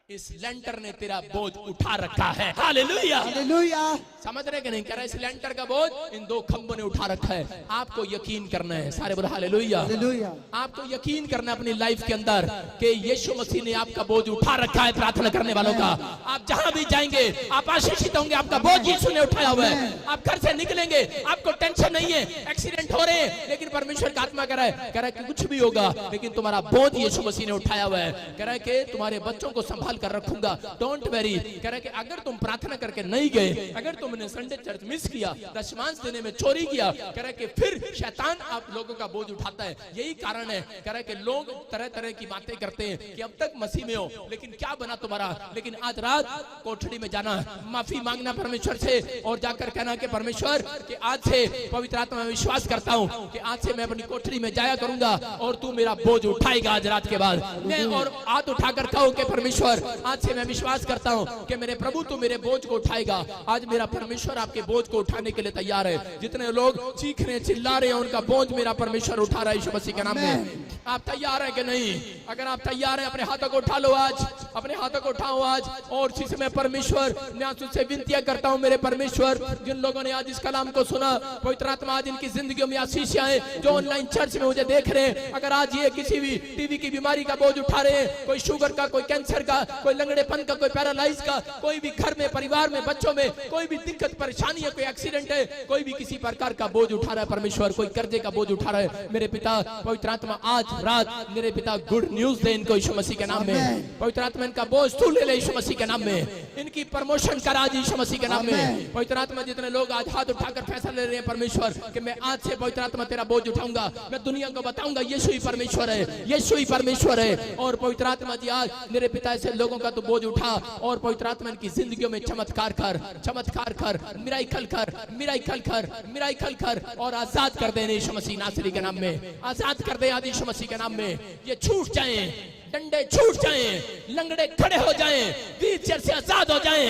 इस लेंटर ने तेरा बोझ उठा रखा है। Hallelujah, hallelujah. समझ रहे कि नहीं? कह रहा है इस लेंटर का बोझ इन दो खंभों ने उठा रखा है। आपको यकीन करना है, सारे बोलो हालेलुया। हालेलुया। आपको यकीन करना है अपनी लाइफ के अंदर कि यीशु मसीह ने आपका बोझ उठा रखा है। प्रार्थना करने वालों का, आप जहां भी जाएंगे आप आशीषित होंगे। आपका बोझ यीशु ने उठाया हुआ है। आप घर से निकलेंगे, आपको टेंशन नहीं है। एक्सीडेंट हो रहे हैं लेकिन परमेश्वर का आत्मा कह रहा है कि कुछ भी होगा लेकिन तुम्हारा बोझ यीशु मसीह ने उठाया हुआ है। कह रहा है कि तुम्हारे बच्चों को संभाल कर रखूंगा, डोंट वेरी। कह रहा है कि अगर तुम प्रार्थना करके नहीं गए, अगर तुमने संडे चर्च मिस किया, दशमांश देने में चोरी किया, कह रहा है कि फिर शैतान आप लोगों का बोझ उठाता है। यही कारण है, कह रहा है कि लोग तरह तरह की बातें करते हैं कि अब तक मसीह में हो लेकिन क्या बना तुम्हारा। लेकिन आज रात कोठड़ी में जाना, माफी मांगना परमेश्वर से और जाकर कहना कि परमेश्वर कि आज से पवित्र आत्मा में विश्वास करता हूं कि आज से मैं अपनी कोठड़ी में जाया करूंगा और तू मेरा बोझ उठाएगा आज रात के बाद। मैं और हाथ उठाकर कहूं कि परमेश्वर आज से मैं विश्वास करता हूं कि मेरे प्रभु तू मेरे बोझ को उठाएगा। आज मेरा परमेश्वर आपके बोझ को उठाने के लिए तैयार है। जितने लोग चीख रहे चिल्ला रहे हैं उनका बोझ मेरा परमेश्वर उठा रहा है यीशु मसीह के नाम में। आप तैयार हैं कि नहीं? अगर आप तैयार हैं अपने हाथों को उठा लो आज, अपने हाथों को उठाओ आज। और जिस मैं परमेश्वर मैं तुझसे विनती करता हूं मेरे परमेश्वर, जिन लोगों ने आज इस कलाम को सुना, पवित्र आत्मा आज इनकी जिंदगियों में आशीष आए। जो ऑनलाइन चर्च में मुझे देख रहे हैं, अगर आज ये किसी भी टीवी की बीमारी का बोझ उठा रहे हैं, कोई शुगर का, कोई कैंसर का, कोई लंगड़ेपन का, कोई पैरालाइज का, कोई भी घर में परिवार में बच्चों में कोई भी दिक्कत परेशानी है, कोई एक्सीडेंट है, कोई भी किसी प्रकार का बोझ उठा रहा है परमेश्वर, कोई कर्जे का बोझ उठा रहा है मेरे पिता पवित्र आत्मा आज रात मेरे पिता गुड न्यूज दे इनको यीशु मसीह के नाम में। पवित्र आत्मा इनका बोझ तू ले ले यीशु मसीह के नाम में। इनकी प्रमोशन कर आज यीशु मसीह के नाम में। पवित्र आत्मा जितने लोग आज हाथ उठाकर फैसला ले रहे हैं परमेश्वर कि मैं आज से पवित्र आत्मा तेरा बोझ उठाऊंगा, मैं दुनिया को बताऊंगा यीशु ही परमेश्वर है, यीशु ही परमेश्वर है। और पवित्र आत्मा जी आज मेरे पिता ऐसे लोगों का तो बोझ उठा और पवित्र आत्मा इनकी जिंदगियों में चमत्कार कर, चमत्कार कर, मिराइकल कर, मिराइकल कर, मिराइकल कर और आजाद कर दे यीशु मसीह नासरी के नाम में। आजाद कर दे आज यीशु मसीह के नाम में। ये छूट जाएं, डंडे छूट जाएं, लंगड़े खड़े हो जाएं, व्हीलचेयर से आजाद हो जाएं।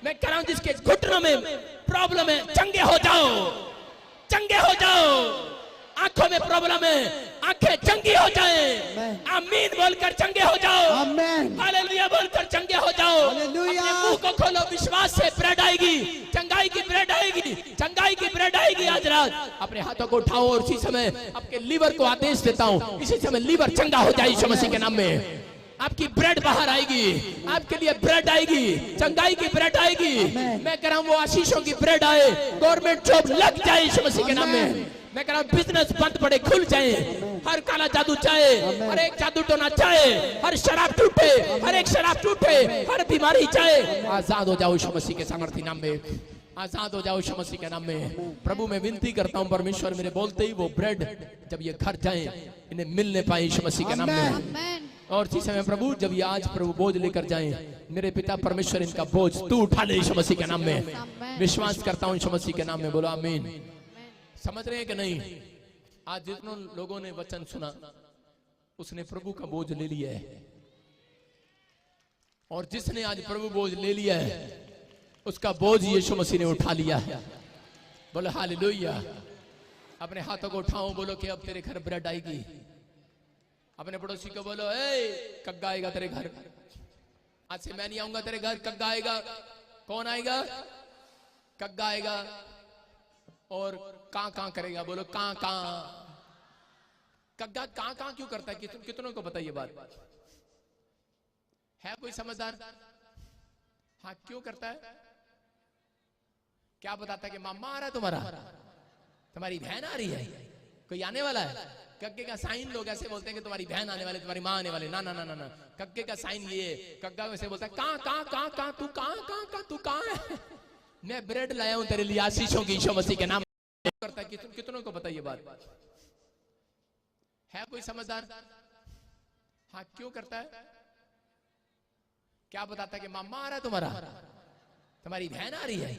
मैं कह रहा हूं जिसके घुटनों में प्रॉब्लम है चंगे हो जाओ, चंगे हो जाओ। आंखों में प्रॉब्लम है, आंखें चंगी हो जाएं। आमीन बोलकर चंगे हो जाओ, आमीन हालेलुया बोलकर चंगे हो जाओ। हालेलुया। अपने मुंह को खोलो, विश्वास से ब्रेड आएगी, चंगाई की ब्रेड आएगी, चंगाई की ब्रेड आएगी आज रात। अपने हाथों को उठाओ और इसी समय आपके लीवर को आदेश देता हूं, इसी समय लीवर चंगा हो जाए यीशु मसीह के नाम में। आपकी ब्रेड बाहर आएगी, आपके लिए ब्रेड आएगी, चंगाई की ब्रेड आएगी। मैं कह रहा हूं वो आशीषों की ब्रेड आए, गवर्नमेंट जॉब लग जाए यीशु मसीह के नाम में। मैं कह रहा हूं बिजनेस बंद पड़े खुल जाए, हर काला जादू चाहे, हर एक जादू टोना चाहे, हर शराब टूटे, हर एक शराब टूटे, हर बीमारी चाहे। आजाद हो जाओ यीशु मसीह के सामर्थ्य नाम में, आजाद हो जाओ यीशु मसीह के नाम में। प्रभु मैं विनती करता हूं परमेश्वर मेरे बोलते ही वो ब्रेड जब ये घर जाए इन्हें मिलने पाए यीशु मसीह के नाम में। और इसी समय प्रभु जब ये आज प्रभु बोझ लेकर जाएं, मेरे पिता परमेश्वर इनका बोझ तू उठा ले यीशु मसीह के नाम में। विश्वास करता हूं यीशु मसीह के नाम में, बोलो आमीन। समझ रहे हैं कि नहीं? आज जितने लोगों ने वचन सुना उसने प्रभु का बोझ ले लिया है, और जिसने आज प्रभु बोझ ले लिया है उसका बोझ यीशु मसीह ने उठा लिया है। बोलो हालेलुया। अपने हाथों को उठाओ, बोलो कि अब तेरे घर ब्रेड आएगी। अपने पड़ोसी को बोलो ए कग्गा आएगा तेरे घर, आज से मैं नहीं आऊंगा तेरे घर, कग्गा आएगा। कौन आएगा? कग्गा आएगा। और कां करेगा, बोलो कां। कग्गा कां क्यों करता है? कितनों को पता ये बात है? कोई समझदार? हाँ, क्यों करता है? क्या बताता है कि मामा आ रहा है तुम्हारा, तुम्हारी बहन आ रही है, कोई आने वाला है। कग्गे का साइन लोग ऐसे बोलते हैं कि तुम्हारी बहन आने वाली, तुम्हारी माँ आने वाली। ना ना ना ना ना, कग्गे का साइन ये, कग्गा वैसे बोलता है कां तू कहां है? मैं ब्रेड लाया हूं तेरे लिए आशीषों की यीशु मसीह के नाम करता है। कितनों को पता ये बात है? कोई समझदार? हाँ, क्यों करता है? क्या बताता है कि मामा आ रहा है तुम्हारा, तुम्हारी बहन आ रही है,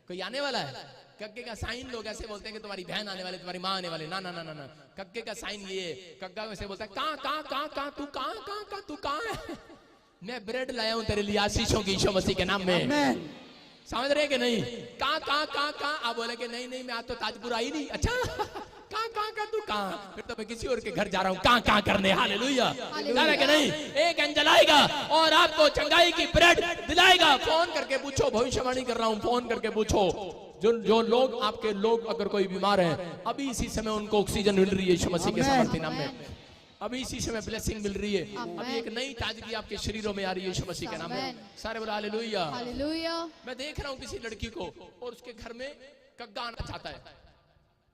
कोई आने वाला है। कग्गे का साइन लोग ऐसे बोलते हैं कि तुम्हारी बहन आने वाली, तुम्हारी माँ आने वाली। ना ना ना ना ना, कग्गे का साइन ये, कग्गा वैसे बोलता है कां तू कहां है? मैं ब्रेड लाया हूं तेरे लिए आशीषों की यीशु मसीह के नाम में। समझ रहे कि नहीं? कहाँ आप बोले कि नहीं मैं आज तो ताजपुर आई नहीं। अच्छा कहाँ तू कहाँ? फिर तो मैं किसी और के घर जा रहा हूँ कहाँ करने। हालेलुया, जा रहे कि नहीं? एक एंजल आएगा और आपको चंगाई की ब्रेड दिलाएगा। फोन करके पूछो, भविष्यवाणी कर रहा हूँ, फोन करके पूछो। जो लोग आपके लोग अगर कोई बीमार है, अभी इसी समय उनको ऑक्सीजन मिल रही है यीशु मसीह के सामर्थ्य नाम में। अभी इसी समय ब्लेसिंग मिल रही है। अभी एक नई ताजगी आपके शरीरों में आ रही है यीशु मसीह के नाम में। सारे बोला हालेलुया। मैं देख रहा हूँ किसी लड़की को और उसके घर में कग्गा आना चाहता है।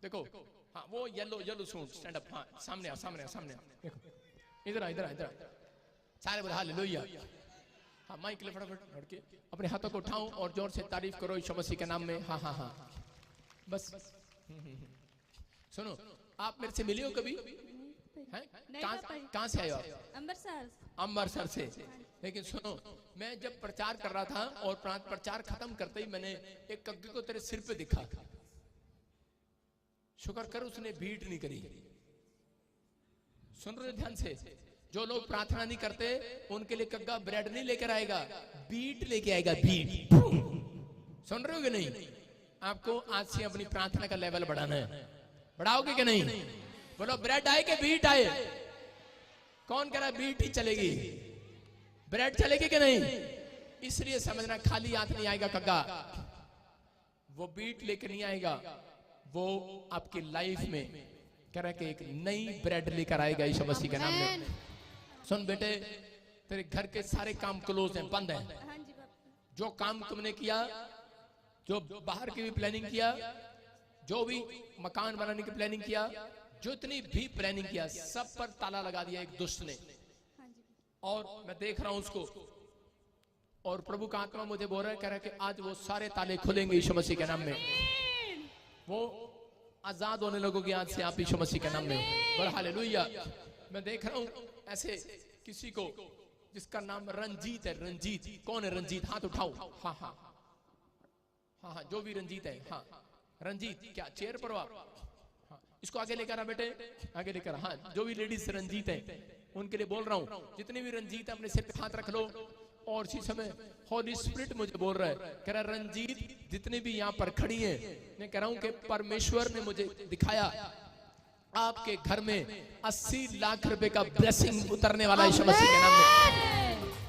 देखो, हाँ वो येलो सूट, स्टैंड अप, हाँ सामने आ। देखो इधर सारे बोला हालेलुया। हाँ माइक ले फटाफट लड़के, अपने हाथों को उठाओ और जोर से तारीफ करो यीशु मसीह के नाम में। हाँ बस। सुनो, आप मेरे से मिले हो कभी? कहाँ से आए हो आप? अमृतसर से। लेकिन सुनो, मैं जब प्रचार कर रहा था और प्रचार खत्म करते ही मैंने एक कग्गे को तेरे सिर पे दिखा। शुक्र कर उसने बीट नहीं करी। सुन रहे हो ध्यान से? जो लोग प्रार्थना नहीं करते उनके लिए कग्गा ब्रेड नहीं लेकर आएगा, बीट लेके आएगा, बीट। सुन रहे हो कि नहीं? आपको आज से अपनी प्रार्थना का लेवल बढ़ाना है। बढ़ाओगे कि नहीं? बोलो ब्रेड आए कि बीट आए? कौन कह रहा है बीट ही चलेगी? ब्रेड चलेगी कि नहीं? इसलिए समझना, खाली हाथ नहीं आएगा कग्गा, वो बीट लेकर नहीं आएगा। वो आपकी लाइफ में कह रहा है कि एक नई ब्रेड लेकर आएगा यीशु मसीह के नाम में। सुन बेटे, तेरे घर के सारे काम क्लोज हैं, बंद हैं। जो काम तुमने किया, जो बाहर की भी प्लानिंग किया, जो भी मकान बनाने की प्लानिंग किया, जो इतनी भी प्लानिंग किया, सब पर ताला लगा दिया एक दुष्ट ने। और मैं देख रहा हूं उसको, और प्रभु का आत्मा मुझे बोल रहा है, कह रहा है कि आज वो सारे ताले खुलेंगे यीशु मसीह के नाम में। वो आजाद होने लगोगे आज से आप यीशु मसीह के नाम में। बोल हालेलुया। मैं देख रहा हूं ऐसे किसी को जिसका नाम रंजीत है। रंजीत कौन है? रंजीत हाथ उठाओ। हाँ जो भी रंजीत है। हाँ रंजीत, क्या चेयर पर हो आप? हाँ, इसको आगे लेकर आ बेटे, आगे लेकर। हाँ जो भी लेडीज रंजीत है उनके लिए बोल रहा हूँ, जितने भी रंजीत है अपने सिर पे हाथ रख लो। और इसी समय हॉली स्पिरिट मुझे बोल रहा है, कह रहा रंजीत जितने भी यहाँ पर खड़ी हैं, मैं कह रहा हूँ कि परमेश्वर ने मुझे दिखाया आपके घर में 80 लाख रुपए का ब्लेसिंग उतरने वाला है यीशु मसीह के नाम में।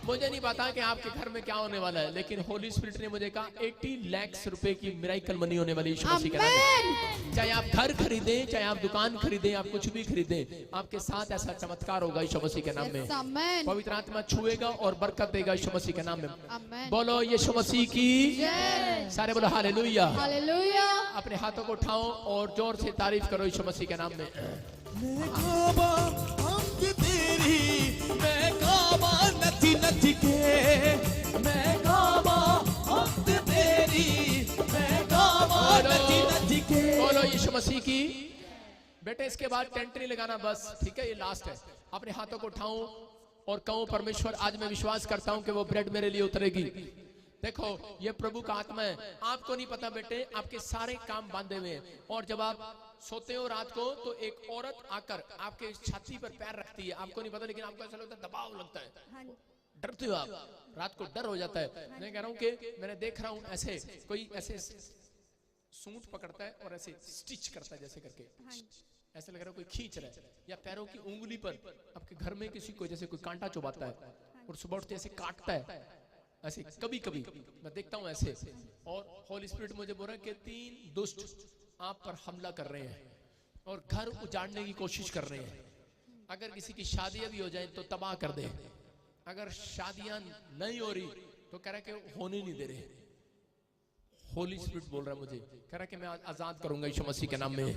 मुझे नहीं पता कि आपके घर में क्या होने वाला है, लेकिन होली स्पिरिट ने मुझे कहा 80 लाख रुपए की मिराइकल मनी होने वाली यीशु मसीह के नाम में। चाहे आप घर खरीदें, चाहे आप दुकान खरीदें, आप कुछ भी खरीदें, आपके साथ ऐसा चमत्कार होगा यीशु मसीह के नाम में। पवित्र आत्मा छुएगा और बरकत देगा यीशु मसीह के नाम में। बोलो यीशु मसीह की सारे बोलो हालेलुया। अपने हाथों को उठाओ और जोर से तारीफ करो यीशु मसीह के नाम में। बोलो यीशु मसीह की। बेटे इसके बाद टेंट नहीं लगाना, बस ठीक है, ये लास्ट है। अपने हाथों को उठाऊं और कहूं परमेश्वर आज मैं विश्वास करता हूं कि वो ब्रेड मेरे लिए उतरेगी। देखो ये प्रभु का आत्मा है। आपको नहीं पता बेटे, आपके सारे काम बांधे हुए हैं, और जब आप सोते हो रात को तो एक औरत आकर आपके छाती पर पैर रखती है। आपको नहीं पता, लेकिन आपको ऐसा लगता है दबाव लगता है, डरते हो आप, रात को डर हो जाता है। मैं कह रहा हूँ कि मैंने देख रहा हूँ ऐसे कोई ऐसे सूट पकड़ता है और ऐसे स्टिच करता है, जैसे करके ऐसे लग रहा है कोई खींच रहा है, या पैरों की उंगली पर आपके घर में किसी को जैसे कोई कांटा चुभाता है और सुबह उठते ऐसे काटता है, ऐसे कभी कभी मैं देखता हूं ऐसे। और होली स्पिरिट मुझे बोल रहा है कि 3 दुष्ट आप पर हमला कर रहे हैं और घर उजाड़ने की कोशिश कर रहे हैं। अगर किसी की शादियां भी हो जाए तो तबाह कर दे, अगर शादियां नहीं हो रही तो कह रहा है कि होने नहीं दे रहे। होली स्पिरिट बोल रहा है मुझे, कह रहा है कि मैं आजाद करूंगा यीशु मसीह के नाम में।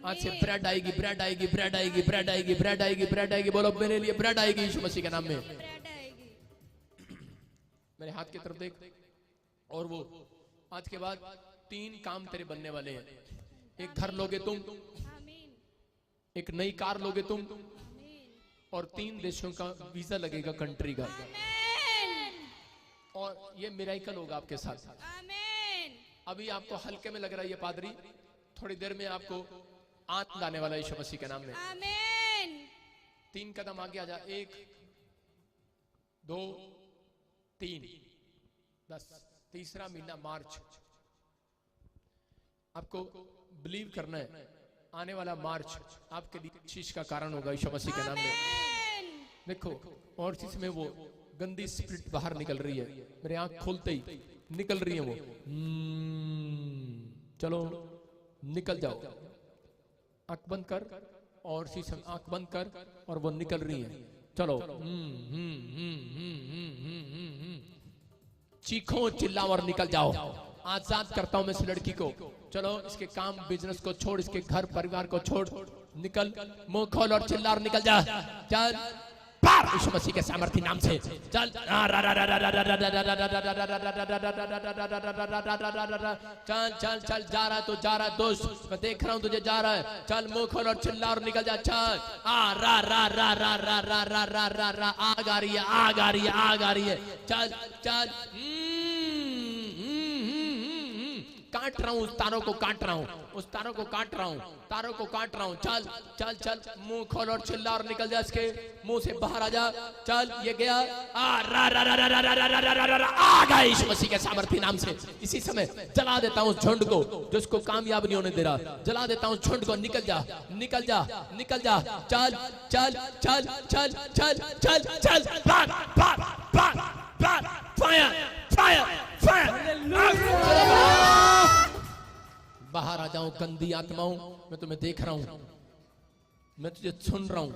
आज से ब्रेड आएगी, ब्रेड आएगी, ब्रेड आएगी, ब्रेड आएगी, ब्रेड आएगी, ब्रेड आएगी। बोलो मेरे लिए ब्रेड आएगी यीशु मसीह के नाम में। मेरे हाथ की तरफ देख, और वो आज के बाद 3 काम तेरे बनने वाले हैं। एक घर लोगे तुम, एक नई कार लोगे तुम, और 3 देशों का वीजा लगेगा कंट्री का, और ये मिराइकल होगा आपके साथ। अभी आपको हल्के में लग रहा है ये पादरी, थोड़ी देर में आपको आंत लाने वाला है यीशु मसीह के नाम में। 3 कदम आगे आ जा, 1 2 3 बस तीसरा महीना मार्च, आपको बिलीव करना है आने वाला मार्च आपके लिए शीश का कारण होगा यीशु मसीह के नाम में। देखो और इसमें वो गंदी स्पिरिट बाहर निकल रही है, मेरे आंख खोलते ही निकल रही है वो। चलो निकल जाओ, आंख बंद कर और शीशम आंख बंद कर और वो निकल रही है। चलो चीखो चिल्लाओ और निकल जाओ। आजाद करता हूं मैं इस लड़की को। चलो इसके काम बिजनेस को छोड़, इसके घर परिवार को छोड़, निकल, मुंह खोल और चिल्ला और निकल जा। चल पार यीशु मसीह के सामर्थ्य नाम से चल। चल चल चल, जा रहा है तो जा रहा है दोस्त, मैं देख रहा हूं तुझे जा रहा है। चल मुंह खोल और चिल्ला और निकल जा। चल आ रा रा रा रा रा रा रा रा रा रा, आग आ रही है, आग आ रही है, आग आ रही है। चल चल, काट रहा हूं उस तारों को, काट रहा हूं उस तारों को, काट रहा हूं तारों को, काट रहा हूं। चल चल चल, मुंह खोल और चिल्ला और निकल जा, इसके मुंह से बाहर आ जा। चल ये गया, आ रा रा रा रा रा रा रा रा रा रा, आ गया यीशु मसीह के सामर्थ्य नाम से। इसी समय जला देता हूं उस झुंड को जो इसको कामयाब नहीं होने दे रहा। जला देता हूं झुंड को, निकल जा निकल जा निकल जा। चल चल चल चल चल चल चल, फायर फायर फायर फायर। बाहर आ जाऊं गंदी आत्माओं, मैं तुम्हें देख रहा हूं, मैं तुझे सुन रहा हूं,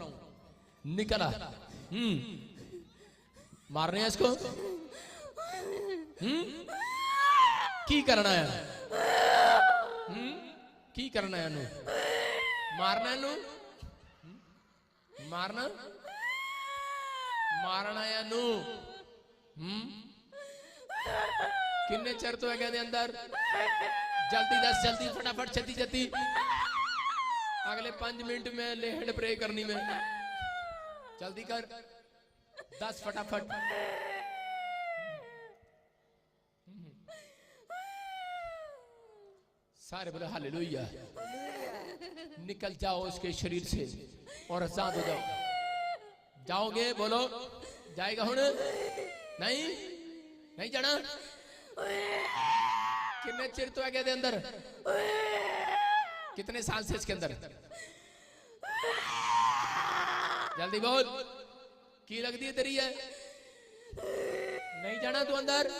निकल आ। मार रहे हैं इसको, की करना है, की करना है, मारना है, मारना मारना है नू। किन्ने चर तो है कहते अंदर, जल्दी दस, जल्दी फटाफट, छती छती, अगले 5 मिनट में ले हैंड प्रे करनी में, जल्दी कर 10 फटाफट। सारे बोले हालेलुया। निकल जाओ उसके शरीर से और आजाद हो जाओ। जाओगे, बोलो जाएगा हुण? नहीं नहीं जाना। कितने चिर तो है कहते अंदर, कितने साल से इसके अंदर? जल्दी बोल, की लगती है तेरी है? नहीं जाना तू अंदर,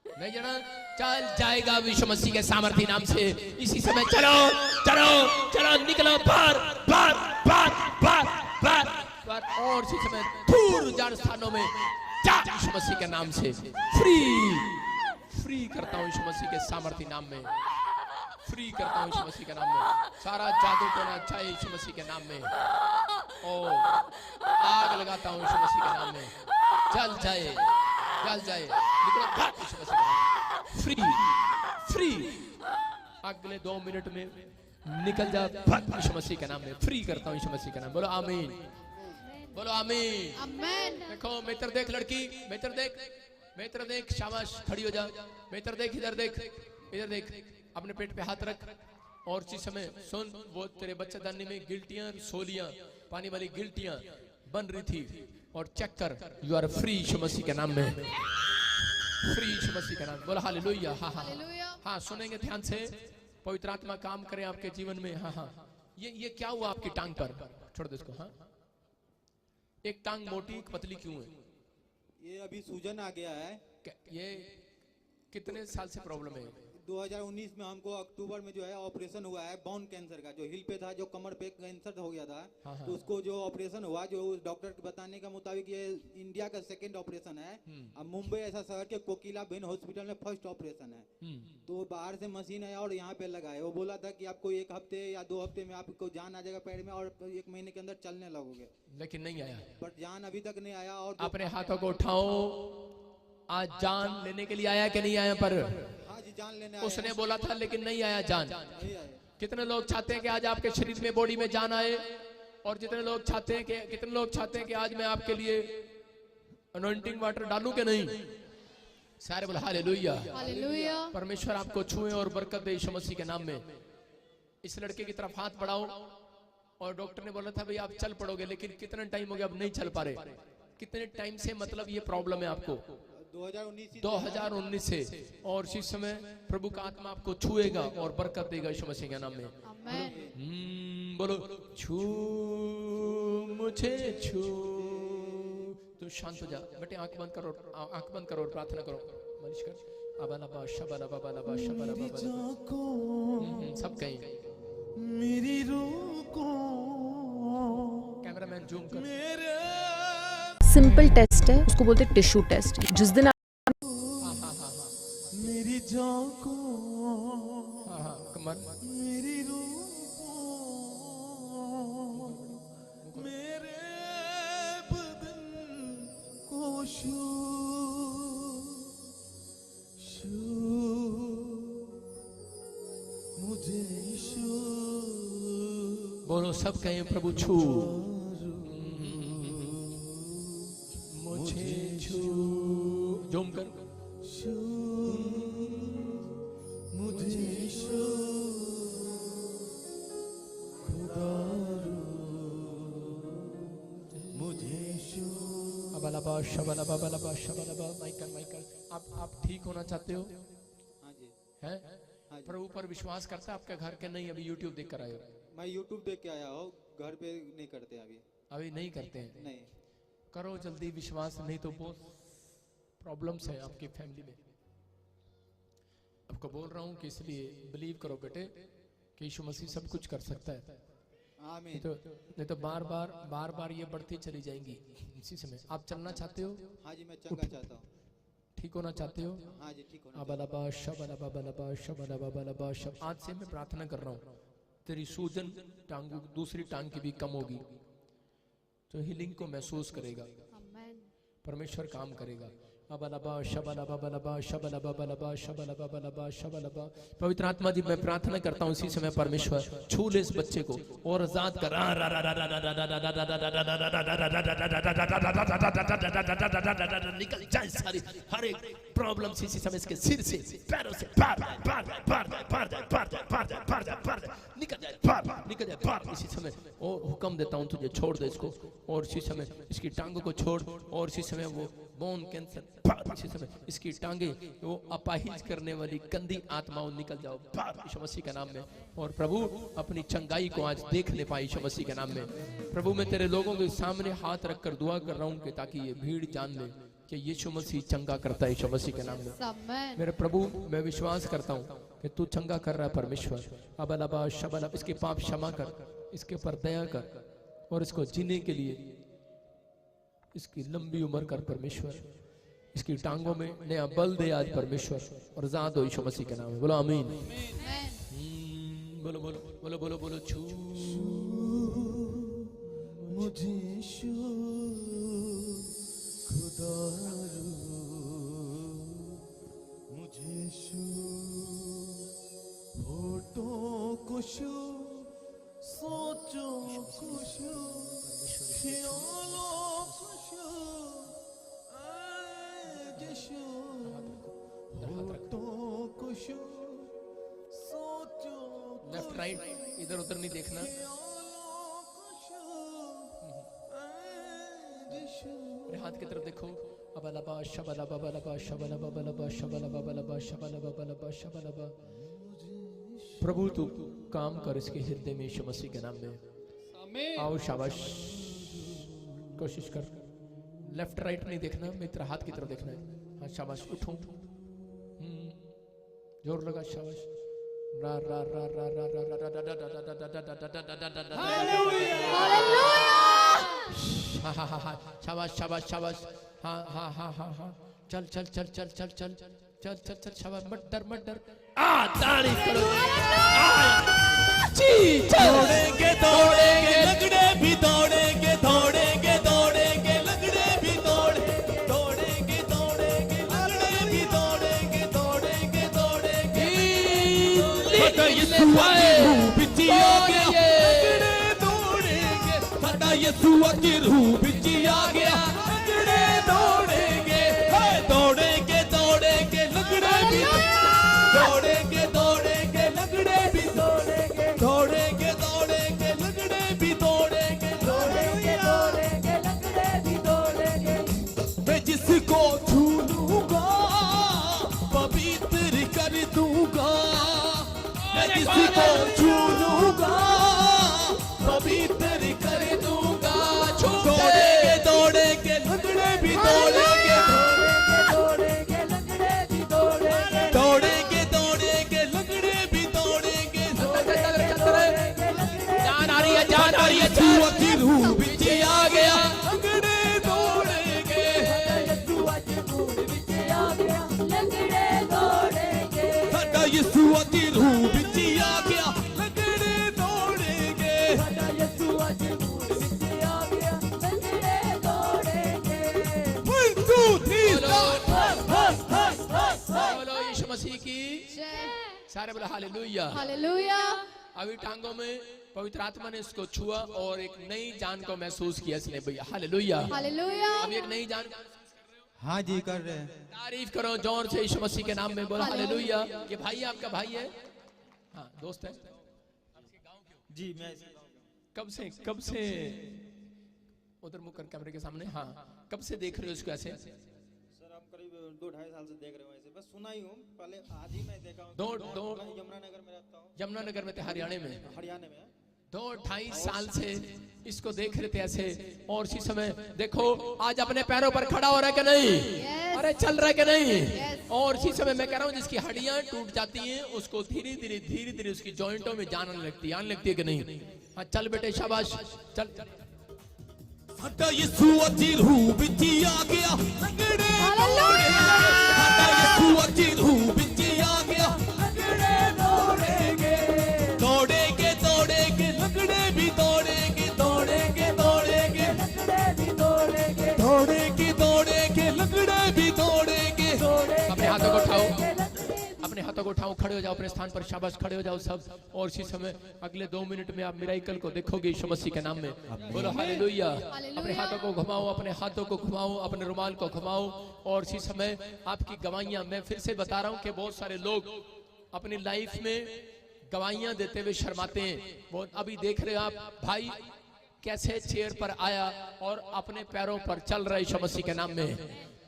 नहीं जाना। चल जाएगा यीशु मसीह के सामर्थ्य नाम से। इसी समय चलो चलो चलो, निकलो बाहर बाहर बाहर बाहर बाहर बाहर, और इसी समय दूर जान स्थानों में जा यीशु मसीह के नाम से। फ्री फ्री करता हूं यीशु मसीह के सामर्थ्य नाम में, फ्री करता हूं यीशु मसीह के नाम में। सारा जादू टोना चाहिए यीशु मसीह के नाम में। ओ आग लगाता हूं यीशु मसीह के नाम में। चल जाए, चल जाए, निकलो भाग यीशु मसीह के नाम में। फ्री फ्री, अगले 2 मिनट में निकल जा भाग यीशु मसीह के नाम में। फ्री करता हूं यीशु मसीह के नाम। बोलो आमीन, बोलो आमीन, आमीन। देखो मित्र देख, लड़की मित्र देख, मित्र देख, शाबाश, खड़ी हो जा। मित्र देख, इधर देख, इधर देख, अपने पेट पे हाथ रख और इसी समय सुन। वो तेरे बच्चेदानी में गिल्टियां, सोलियां, पानी वाली गिल्टियां बन रही थी, और चेक कर, यू आर फ्री यीशु मसीह के नाम में। फ्री यीशु मसीह के नाम। बोला हालेलुया। हाँ हाँ हाँ, सुनेंगे ध्यान से। पवित्र आत्मा काम करे आपके जीवन में। हाँ हाँ, ये क्या हुआ आपकी टांग पर? छोड़ दो इसको। हाँ, एक टांग मोटी एक पतली क्यों है? ये अभी सूजन आ गया है। ये कितने साल से प्रॉब्लम है? 2019 में हमको अक्टूबर में जो है ऑपरेशन हुआ है बोन कैंसर का, जो हिल पे था, जो कमर पे कैंसर हो गया था। हाँ हाँ। तो उसको जो ऑपरेशन हुआ, जो डॉक्टर के बताने के मुताबिक ये इंडिया का 2nd ऑपरेशन है। अब मुंबई ऐसा शहर के कोकिला बेन हॉस्पिटल में 1st ऑपरेशन है। तो बाहर से मशीन है और यहाँ पे लगाए। वो बोला था कि आपको 1 हफ्ते या 2 हफ्ते में आपको जान आ जाएगा पैर में, और 1 महीने के अंदर चलने लगोगे। लेकिन नहीं आया, बट जान अभी तक नहीं आया। और अपने हाथों को उठाओ। आज जान लेने के लिए आया कि नहीं आया? पर हाँ जी, जान लेने उसने बोला था, लेकिन नहीं आया जान। नहीं आया। कितने लोग चाहते हैं कि आज आपके शरीर में, बॉडी में जान आए? और जितने लोग चाहते हैं कि, कितने लोग चाहते हैं कि आज मैं आपके लिए अनॉइंटिंग वाटर डालूं कि नहीं? सारे बोले हालेलुया, हालेलुया। परमेश्वर आपको छुए और बरकत दे यीशु मसीह के नाम में। इस लड़के की तरफ हाथ बढ़ाओ। और डॉक्टर ने बोला था भाई आप चल पड़ोगे, लेकिन कितना टाइम हो गया अब नहीं चल पा रहे? कितने टाइम से मतलब ये प्रॉब्लम है आपको? 2019 से, और इसी समय प्रभु का आत्मा आपको छुएगा और बरकत देगा यीशु मसीह के नाम में। बोलो छू मुझे छू। तो शांत हो जा बेटे, आंख बंद करो, आंख बंद करो और प्रार्थना करो, मालिश कर। अबलबा शबलबा बलबा शबलबा बलबा, सब कहीं मेरी रूह को, कैमरामैन जूम कर। सिंपल टेस्ट है, उसको बोलते हैं टिश्यू टेस्ट। जिस दिन मेरी जान को, कमर, मेरी रूह को, मेरे बदन को छू मुझे छू। बोलो सब कहें प्रभु छू मुझे छू। जूम कर। छू मुझे छू खुदा मुझे छू। अबलबा शबलबा बलबा शबलबा। माइकल माइकल, आप ठीक होना चाहते हो? हाँ जी, हैं? हाँ जी। प्रभु पर विश्वास करता है आपके घर के? नहीं, अभी यूट्यूब देख कर आए हो? मैं यूट्यूब देख के आया हूँ, घर पे नहीं करते अभी नहीं करते हैं? नहीं। करो जल्दी विश्वास, नहीं तो बहुत प्रॉब्लम्स है आपकी फैमिली में। आपको बोल रहा हूँ कि इसलिए बिलीव करो बेटे कि यीशु मसीह सब कुछ कर सकता है। आमीन। नहीं तो बार बार ये बढ़ती चली जाएंगी। इसी समय आप चलना चाहते हो? हाँ जी, मैं चंगा चाहता हूँ। ठीक होना चाहते हो? हाँ जी, ठीक होना। अबलबा शबलबा बलबा शबलबा बलबा शब। आज से मैं प्रार्थना कर रहा हूँ, तेरी सूजन टांग, दूसरी टांग की भी कम होगी, तो हीलिंग को महसूस करेगा, परमेश्वर काम करेगा। अबलबा शबलबा बलबा शबलबा बलबा शबलबा बलबा शबलबा। पवित्र आत्मा जी, मैं प्रार्थना करता हूँ इसी समय परमेश्वर छू ले इस बच्चे को और आजाद कर। निकल जाए सारी हर एक प्रॉब्लम इसी समय इसके सिर से, पैरों से, निकल जाए इसी समय। और हुक्म देता हूँ तुझे, छोड़ दे इसको, और इसी समय इसकी टांगों को छोड़, और इसी समय वो बोन कैंसर, इसी समय इसकी टांगे, वो अपाहिज करने वाली गंदी आत्माओं निकल जाओ यीशु मसीह के नाम में। और प्रभु अपनी चंगाई को आज देख ले पाए यीशु मसीह के नाम में। प्रभु मैं तेरे लोगों के सामने हाथ रखकर दुआ कर रहा हूँ कि ताकि ये भीड़ जान ले कि यीशु मसीह चंगा करता है यीशु मसीह के नाम में। मेरे प्रभु मैं विश्वास करता हूँ कि तू चंगा कर रहा है परमेश्वर। अबलबा शबलबा, इसके पाप क्षमा कर, इसके ऊपर दया कर, और इसको जीने के लिए इसकी लंबी उम्र कर परमेश्वर। इसकी टांगों में नया बल दे आज परमेश्वर, और आजाद हो यीशु मसीह के नाम में। बोलो आमीन। बोलो बोलो बोलो बोलो बोलो छू मुझे छू खुदा मुझे छू। होठों को छू, सोचों को छू, ख्यालों को छू, यीशु। होठों को छू, सोचों को लेफ्ट राइट इधर उधर नहीं देखना। मेरे हाथ की तरफ देखो। अबलबा शबलबा बलबा शबलबा बलबा शबलबा बलबा शबलबा बलबा शबलबा। प्रभु तू काम कर इसके हृदय में यीशु मसीह के नाम में। आओ शाबाश, कोशिश कर। लेफ्ट राइट नहीं देखना, मेरे हाथ की तरफ देखना है। हाँ शाबाश, उठो, जोर लगा, शाबाश। रा रा रा रा रा रा रा रा रा रा। शाबाश शाबाश शाबाश। हाँ हाँ हाँ हाँ हाँ, चल चल चल चल चल चल चल चल चल शाबाश। मत डर मत डर। ताली करो। दौड़ेंगे दौड़ेंगे लगड़े भी दौड़ेंगे, दौड़ेंगे दौड़ेंगे लगड़े भी दौड़ेंगे, दौड़ेंगे दौड़ेंगे लगड़े भी दौड़ेंगे, दौड़ेंगे दौड़ेंगे। साडा यीशु आके रूह विच आ गया, लगड़े दौड़ेंगे। साडा यीशु आके रूह विच आ गया, लगड़े दौड़ेंगे। दौड़ेंगे दौड़ेंगे लगड़े भी दौड़ेंगे, दौड़ेंगे लगड़े भी दौड़ेंगे, दौड़ेंगे दौड़ेंगे लगड़े भी दौड़ेंगे, दौड़ेंगे दौड़ेंगे लगड़े भी दौड़ेंगे। मैं जिसको छू लूंगा इसको छू लूंगा, पवित्र कर दूंगा। दौड़ेंगे दौड़ेंगे लंगड़े भी दौड़ेंगे, दौड़ेंगे दौड़ेंगे लंगड़े भी दौड़ेंगे। जान आ रही है, जान आ रही है, यीशु की रूह बिच आ गया, लंगड़े दौड़ेंगे। साडा यीशु की रूह बिच आ गया, लंगड़े दौड़ेंगे। 1 2 3 बोलो यीशु मसीह की। सारे बोलो हालेलुया। हालेलुया। अभी टांगों में पवित्र आत्मा ने इसको छुआ और एक नई जान को महसूस किया इसने भैया। हालेलुया। हालेलुया। अभी एक नई जान। हाँ जी कर रहे हैं। तारीफ करो जोर से यीशु मसीह के नाम में, बोलो हालेलुया। ये भाई आपका भाई है? हाँ दोस्त है। जी मैं कब से उधर मुकर कैमरे के सामने, हाँ कब से देख रहे हो इसको ऐसे? सर हम करीब 2-2.5 साल से देख रहे हो ऐसे, बस सुना ही हूँ, पहले आज ही मैं देखा हूँ। मैं यमुनानगर में रहता हूँ। यमुनानगर में थे, हरियाणा में। हरियाणा में 2-2.5 साल से इसको देख रहे थे ऐसे, और इसी समय देखो आज अपने पैरों पर खड़ा हो रहा है कि नहीं? अरे चल रहा है कि नहीं? और इसी समय मैं कह रहा हूँ जिसकी हड्डियां टूट जाती हैं उसको धीरे धीरे उसकी जॉइंटों में जान आने लगती है, आने लगती है कि नहीं? हाँ चल बेटे शाबाश चल। साडा यीशु की रूह बिच आ गया, लंगड़े दौड़ेंगे। साडा यीशु की रूह बिच आ गया, लंगड़े दौड़ेंगे। दौड़ेंगे दौड़ेंगे लंगड़े भी दौड़ेंगे, दौड़ेंगे दौड़ेंगे दौड़ेंगे दौड़ेंगे लंगड़े भी दौड़ेंगे। अपने हाथों को उठाओ, अपने हाथों को उठाओ, खड़े हो जाओ अपने स्थान पर, शाबाश खड़े हो जाओ सब। और इसी समय अगले 2 मिनट में आप मिराइकल को देखोगे यीशु मसीह के नाम में। बोलो हालेलुया। अपने हाथों को घुमाओ, अपने हाथों को घुमाओ, अपने रुमाल को घुमाओ। और इसी समय आपकी गवाहियां, मैं फिर से बता रहा हूं कि बहुत सारे लोग अपनी लाइफ में गवाहियां देते हुए शर्माते हैं। बहुत अभी देख रहे हो आप भाई कैसे चेयर पर आया और अपने पैरों पर चल रहा है यीशु मसीह के नाम में।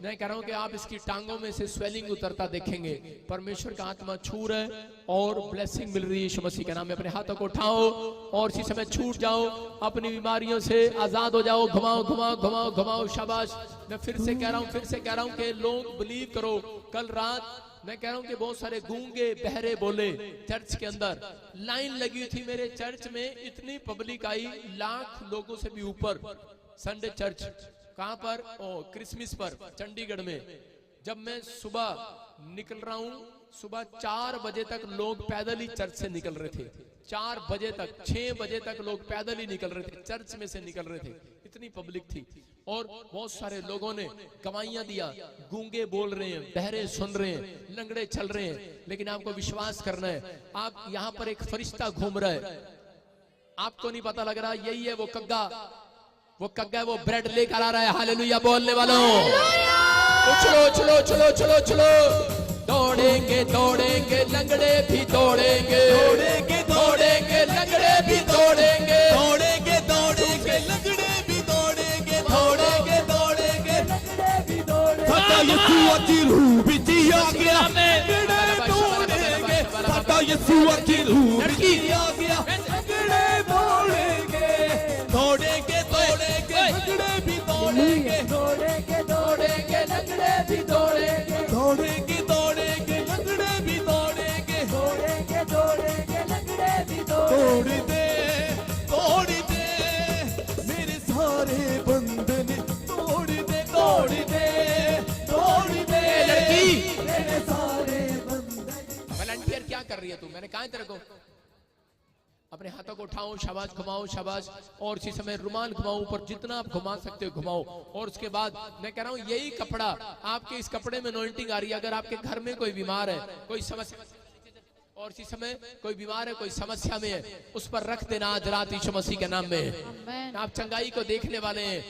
मैं कह रहा हूं कि आप इसकी टांगों में से स्वेलिंग उतरता देखेंगे, परमेश्वर का आत्मा छू रहा है और ब्लेसिंग मिल रही है यीशु मसीह के नाम में। अपने हाथों को उठाओ और इसी समय छूट जाओ, अपनी बीमारियों से आजाद हो जाओ। घुमाओ घुमाओ घुमाओ घुमाओ, शाबाश। मैं फिर से कह रहा हूं कि लोग बिलीव करो। कल रात मैं कह रहा हूं कि बहुत सारे गूंगे बहरे बोले चर्च के अंदर, लाइन लगी हुई थी मेरे चर्च में, इतनी पब्लिक आई, लाख लोगों से भी ऊपर। संडे चर्च कहां पर? क्रिसमस पर चंडीगढ़ में। जब मैं सुबह निकल रहा हूं, सुबह 4 बजे तक लोग पैदल ही चर्च से निकल रहे थे। 4 बजे तक, 6 बजे तक लोग पैदल ही निकल रहे थे, चर्च में से निकल रहे थे, इतनी पब्लिक थी। और बहुत सारे लोगों ने गवाहियां दिया, गूंगे बोल रहे हैं, बहरे सुन रहे हैं, लंगड़े चल रहे हैं। लेकिन आपको विश्वास करना है, आप यहाँ पर एक फरिश्ता घूम रहा है, आपको नहीं पता लग रहा, यही है वो कग्गा है, वो ब्रेड लेकर आ रहा है। हालेलुया बोलने वालों, उछलो उछलो उछलो उछलो उछलो। दौड़ेंगे दौड़ेंगे लंगड़े भी दौड़ेंगे, दौड़ेंगे दौड़ेंगे लंगड़े भी दौड़ेंगे, दौड़ेंगे दौड़ेंगे लंगड़े भी दौड़ेंगे, दौड़ेंगे दौड़ेंगे साडा यीशु की रूह बिच आ गया, लंगड़े दौड़ेंगे। साडा यीशु की रूह बिच आ गया, लंगड़े दौड़ेंगे। दौड़ेंगे दौड़ेंगे लंगड़े भी दौड़ेंगे, दौड़ेंगे दौड़ेंगे लंगड़े भी दौड़ेंगे, दौड़ेंगे दौड़ेंगे लंगड़े भी दौड़ेंगे, दौड़ेंगे दौड़ेंगे लंगड़े भी तोड़ दे तोड़ दे मेरे सारे बंधन, तोड़ दे तोड़ दे तोड़ दे लड़की मेरे सारे बंधन। वॉलंटियर क्या कर रही है तू? मैंने कहा है तेरे को? अपने हाथों को उठाओ, शाबाश घुमाओ, शाबाश। और इसी समय रुमाल घुमाओ ऊपर, जितना आप घुमा सकते हो घुमाओ। और उसके बाद मैं कह रहा हूं यही कपड़ा, आपके इस कपड़े में अनॉइंटिंग आ रही है। अगर आपके घर में कोई बीमार है, कोई समस्या, और इसी समय कोई बीमार है, कोई समस्या में है, उस पर रख देना आज रात यीशु मसीह के नाम में। आप चंगाई को देखने वाले हैं।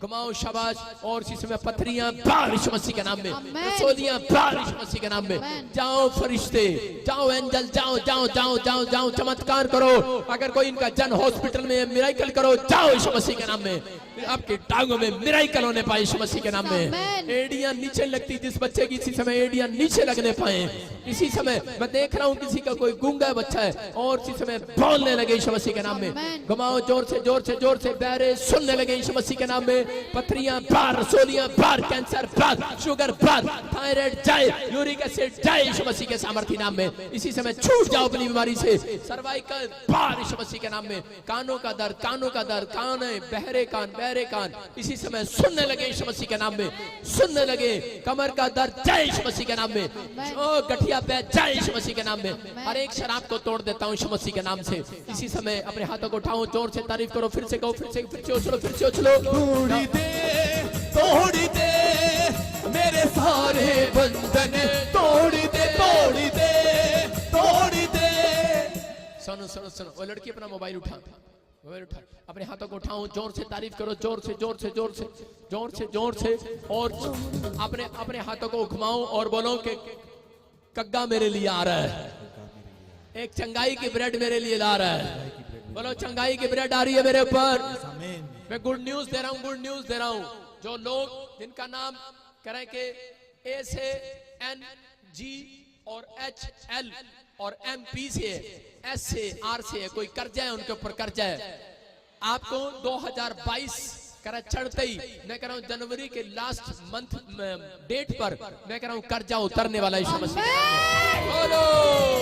घुमाओ शाबाश। और इसी समय पथरियां बाहर यीशु मसीह के नाम में, रसोलियां बाहर यीशु मसीह के नाम में। जाओ फरिश्ते, जाओ एंजल, जाओ जाओ जाओ जाओ जाओ, चमत्कार करो। अगर कोई इनका जन हॉस्पिटल में मिराकल करो, जाओ यीशु मसीह के नाम में। आपके टांगों में मिराकल होने पाए यीशु मसीह के नाम में। एड़ियां नीचे लगती जिस बच्चे की, इसी समय एड़ियां नीचे लगने पाए। इसी समय मैं देख रहा हूँ किसी का कोई गूंगा बच्चा है और इसी समय बोलने लगे यीशु मसीह के नाम में। घुमाओ जोर से जोर से जोर से, बहरे सुनने लगे यीशु मसीह के नाम में। पथरियां बाहर, रसोलियां बाहर, कैंसर बाहर, शुगर बाहर, थायराइड जाए, यूरिक एसिड जाए यीशु मसीह के सामर्थ्य नाम में। इसी समय छूट जाओ अपनी बीमारी से। सर्वाइकल बाहर यीशु मसीह के नाम में। कानों का दर्द, कानों का दर्द, कान है बहरे कान, बहरे कान, इसी समय सुनने लगे यीशु मसीह के नाम में, सुनने लगे। कमर का दर्द जाए यीशु मसीह के नाम में। गठिया पे जाए यीशु मसीह के नाम में। हर एक शराब को तोड़ देता हूँ यीशु मसीह के नाम से। इसी समय अपने हाथों को उठाओ, जोर से तारीफ करो, फिर से कहो, फिर से उछलो, फिर से उछलो। तोड़ दे मेरे सारे बंधन, तोड़ दे तोड़ दे तोड़ दे। सुनो सुनो सुनो, वो लड़की अपना मोबाइल उठा, मोबाइल उठा, अपने हाथों को उठाओ, जोर से तारीफ करो, जोर से जोर से जोर से जोर से जोर से। और अपने अपने हाथों को घुमाओ और बोलो कि कग्गा मेरे लिए आ रहा है, एक चंगाई की ब्रेड मेरे लिए ला रहा है। बोलो चंगाई की ब्रेड आ रही है मेरे ऊपर। मैं गुड न्यूज दे रहा हूँ, गुड न्यूज दे रहा हूँ। जो लोग जिनका नाम करें कि ए से NG और HL और MP से, S से, R से कोई कर्जा है, उनके ऊपर कर्जा है। आपको 2022 करा चढ़ते ही, मैं कह रहा हूँ जनवरी के लास्ट मंथ डेट पर, मैं कह रहा हूँ कर्जा उतरने वाला यीशु मसीह। बोलो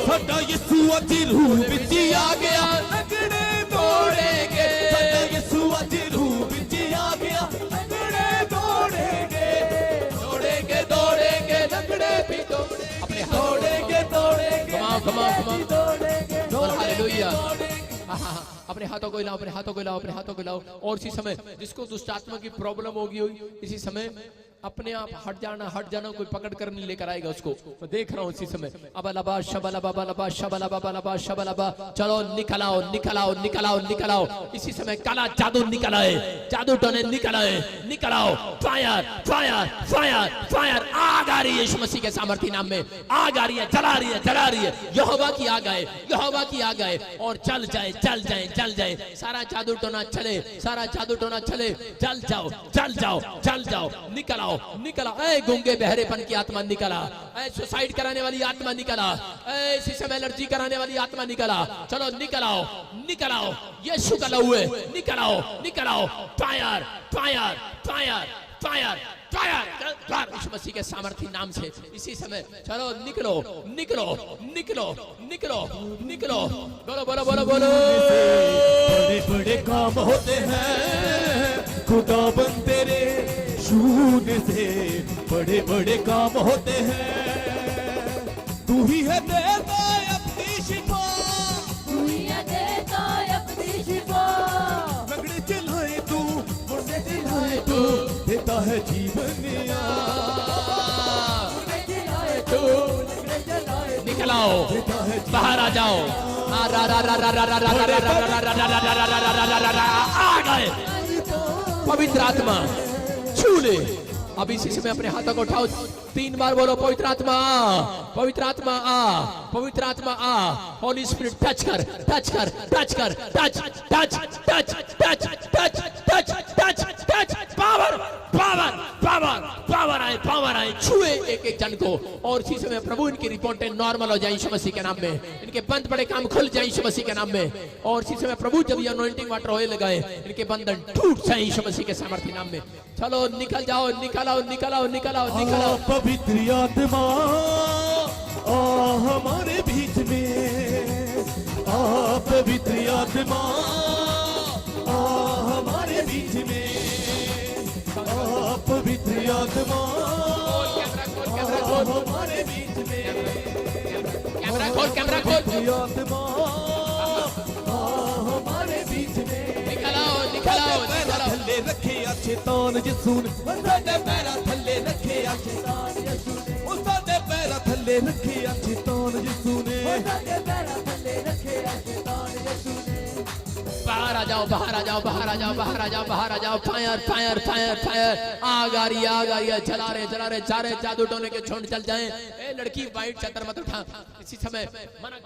साडा यीशु अज रूह विच आ गया, लगड़े तोड़ेंगे। साडा यीशु अज रूह विच आ गया, लगड़े तोड़ेंगे। दौड़ेंगे दौड़ेंगे लगड़े भी दौड़ेंगे, अपने तोड़ेंगे तोड़ेंगे, घुमाओ घुमाओ घुमाओ, तोड़ेंगे। हालेलुया। अपने हाथों को हिलाओ, अपने हाथों को हिलाओ, अपने हाथों को हिलाओ। और इसी समय जिसको दुष्ट आत्मा की प्रॉब्लम होगी इसी समय अपने आप हट जाना, कोई पकड़ कर नहीं लेकर आएगा उसको। मैं देख रहा हूँ इसी समय। अबलबा शबलबा बलबा शबलबा बलबा शबलबा। चलो निकल आओ निकल आओ निकल आओ निकल आओ। इसी समय काला जादू निकल आए, जादू टोने निकल आए, निकल आओ। फायर फायर फायर फायर, आग आ रही है यीशु मसीह के सामर्थ्य नाम में। आग आ रही है, जला रही है, जला रही है। यहोवा की आग आए, यहोवा की आग आए और चल जाए जल जाए जल जाए। सारा जादू टोना चले, सारा जादू टोना चले। जल जाओ जल जाओ जल जाओ, निकल आओ निकला। ऐ गूंगे बहरेपन की आत्मा निकला, ऐ सुसाइड कराने वाली आत्मा निकला, ऐ इसी समय एलर्जी कराने वाली आत्मा निकला। चलो निकल आओ निकल आओ, यीशु का लहू है, निकल आओ निकल आओ। Fire fire fire fire fire, Yeshu Masih के सामर्थ्य नाम से इसी समय। चलो निकलो निकलो निकलो निकलो निकलो। बोलो बोलो बोलो बोलो। बड़े बड़े काम होते हैं खुदा बंदे रे, शून्य से बड़े बड़े काम होते हैं। तू ही है देता अपनी शिफा, तू ही है देता अपनी शिफा। लगड़े चलाए तू, मुर्दे चलाए तू, देता है जीवन। निकल आओ, बाहर आ जाओ। आ गए पवित्र आत्मा, छू ले। अब इसी समय अपने हाथों को उठाओ, 3 बार बोलो पवित्र आत्मा आ, पवित्र आत्मा आ, पवित्र आत्मा आ। होली स्पिरिट टच कर टच कर टच कर, touch touch touch touch touch touch touch touch. Power power power power आए, पावर आए, छुए एक एक जन को। और इसी समय प्रभु इनकी रिपोर्टें नॉर्मल हो जाए यीशु मसीह के नाम में। इनके बंद पड़े काम खुल जाए यीशु मसीह के नाम में। और इसी समय प्रभु जब ये अनॉइंटिंग वाटर ऑयल लगाए, इनके बंधन टूट जाए यीशु मसीह के सामर्थ्य नाम में। चलो निकल जाओ निकल आओ निकल आओ निकल आओ निकल आओ। पवित्र आत्मा आ हमारे बीच में, आ पवित्र आत्मा आ हमारे बीच में, आ पवित्र आत्मा हमारे बीच में। कैमरा खोल कैमरा खोल। पवित्र आत्मा आ हमारे बीच में। निकल आओ निकल आओ निकल आओ। थल्ले रखे शैतान यीशु ने, साडे पैरा थल्ले रखे शैतान यीशु ने, ओ साडे पैरा थल्ले रखे शैतान यीशु ने, साडे पैरा थल्ले रखे शैतान यीशु ने। बाहर आ जाओ, बाहर आ जाओ, बाहर आ जाओ, बाहर आ जाओ, बाहर आ जाओ। फायर फायर फायर फायर, आग आ रही है, आग आ रही है। जला रहे सारे जादू टोने के झुंड जल जाएं। ए लड़की वाइट चादर मत उठा, इसी समय मना,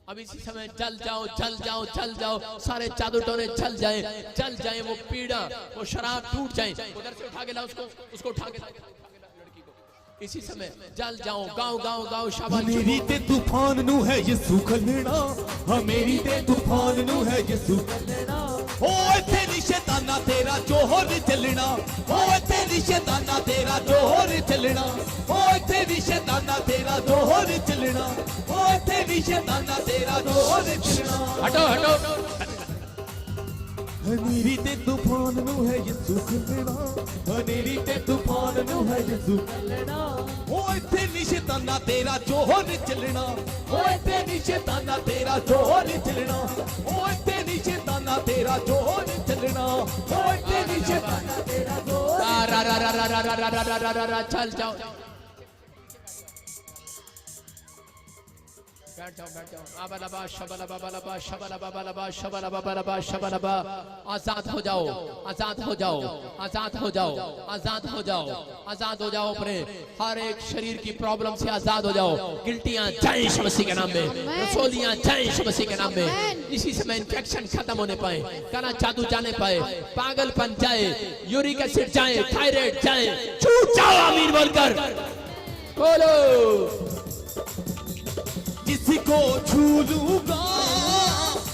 अब इसी समय जल जाओ, जल जाओ, जल जाओ। सारे जादू टोने जल जाए, वो पीड़ा, वो शराब टूट जाए। उधर से उठा के लाओ उसको उठा के लाओ। इसी समय जल जाओ, गाओ गाओ गाओ शाबाश। मेरी ते तूफान नू है यीशु खलना, हाँ मेरी ते तूफान नू है यीशु खलना। ओ इत्थे नी शैताना तेरा जोहर चलना, ओ इत्थे नी शैताना तेरा जोहर चलना, ओ इत्थे नी शैताना तेरा जोहर चलना, ओ इत्थे नी शैताना तेरा जोहर चलना। हटो हटो। मेरी ते तूफान नू है यीशु खलना, मेरी ते तूफान नू है यीशु खलना। ओ इत्थे नी शैताना तेरा जोहर चलना, ओ इत्थे नी शैताना तेरा जोहर चलना, ओ इत्थे नी शैताना तेरा जोहर चलना, ओ इत्थे नी शैताना तेरा जोहर। रा रा रा रा रा रा रा रा रा रा, चल जाओ, बैठ जाओ। आबालबा शबलबा बलबा शबलबा बलबा शबलबा बलबा शबलबा। आजाद हो जाओ, आजाद हो जाओ, आजाद हो जाओ, आजाद हो जाओ, आजाद हो जाओ। अपने हर एक शरीर की प्रॉब्लम से आजाद हो जाओ। गिल्टियां जाएं यीशु मसीह के नाम में, रसोलियां जाएं यीशु मसीह के नाम में। इसी समय इन्फेक्शन खत्म होने पाए, काला जादू जाने पाए, पागलपन जाए, यूरिक एसिड जाए, थायराइड जाए, छूट जाओ। आमीन बोलकर बोलो। किसी को छू लूंगा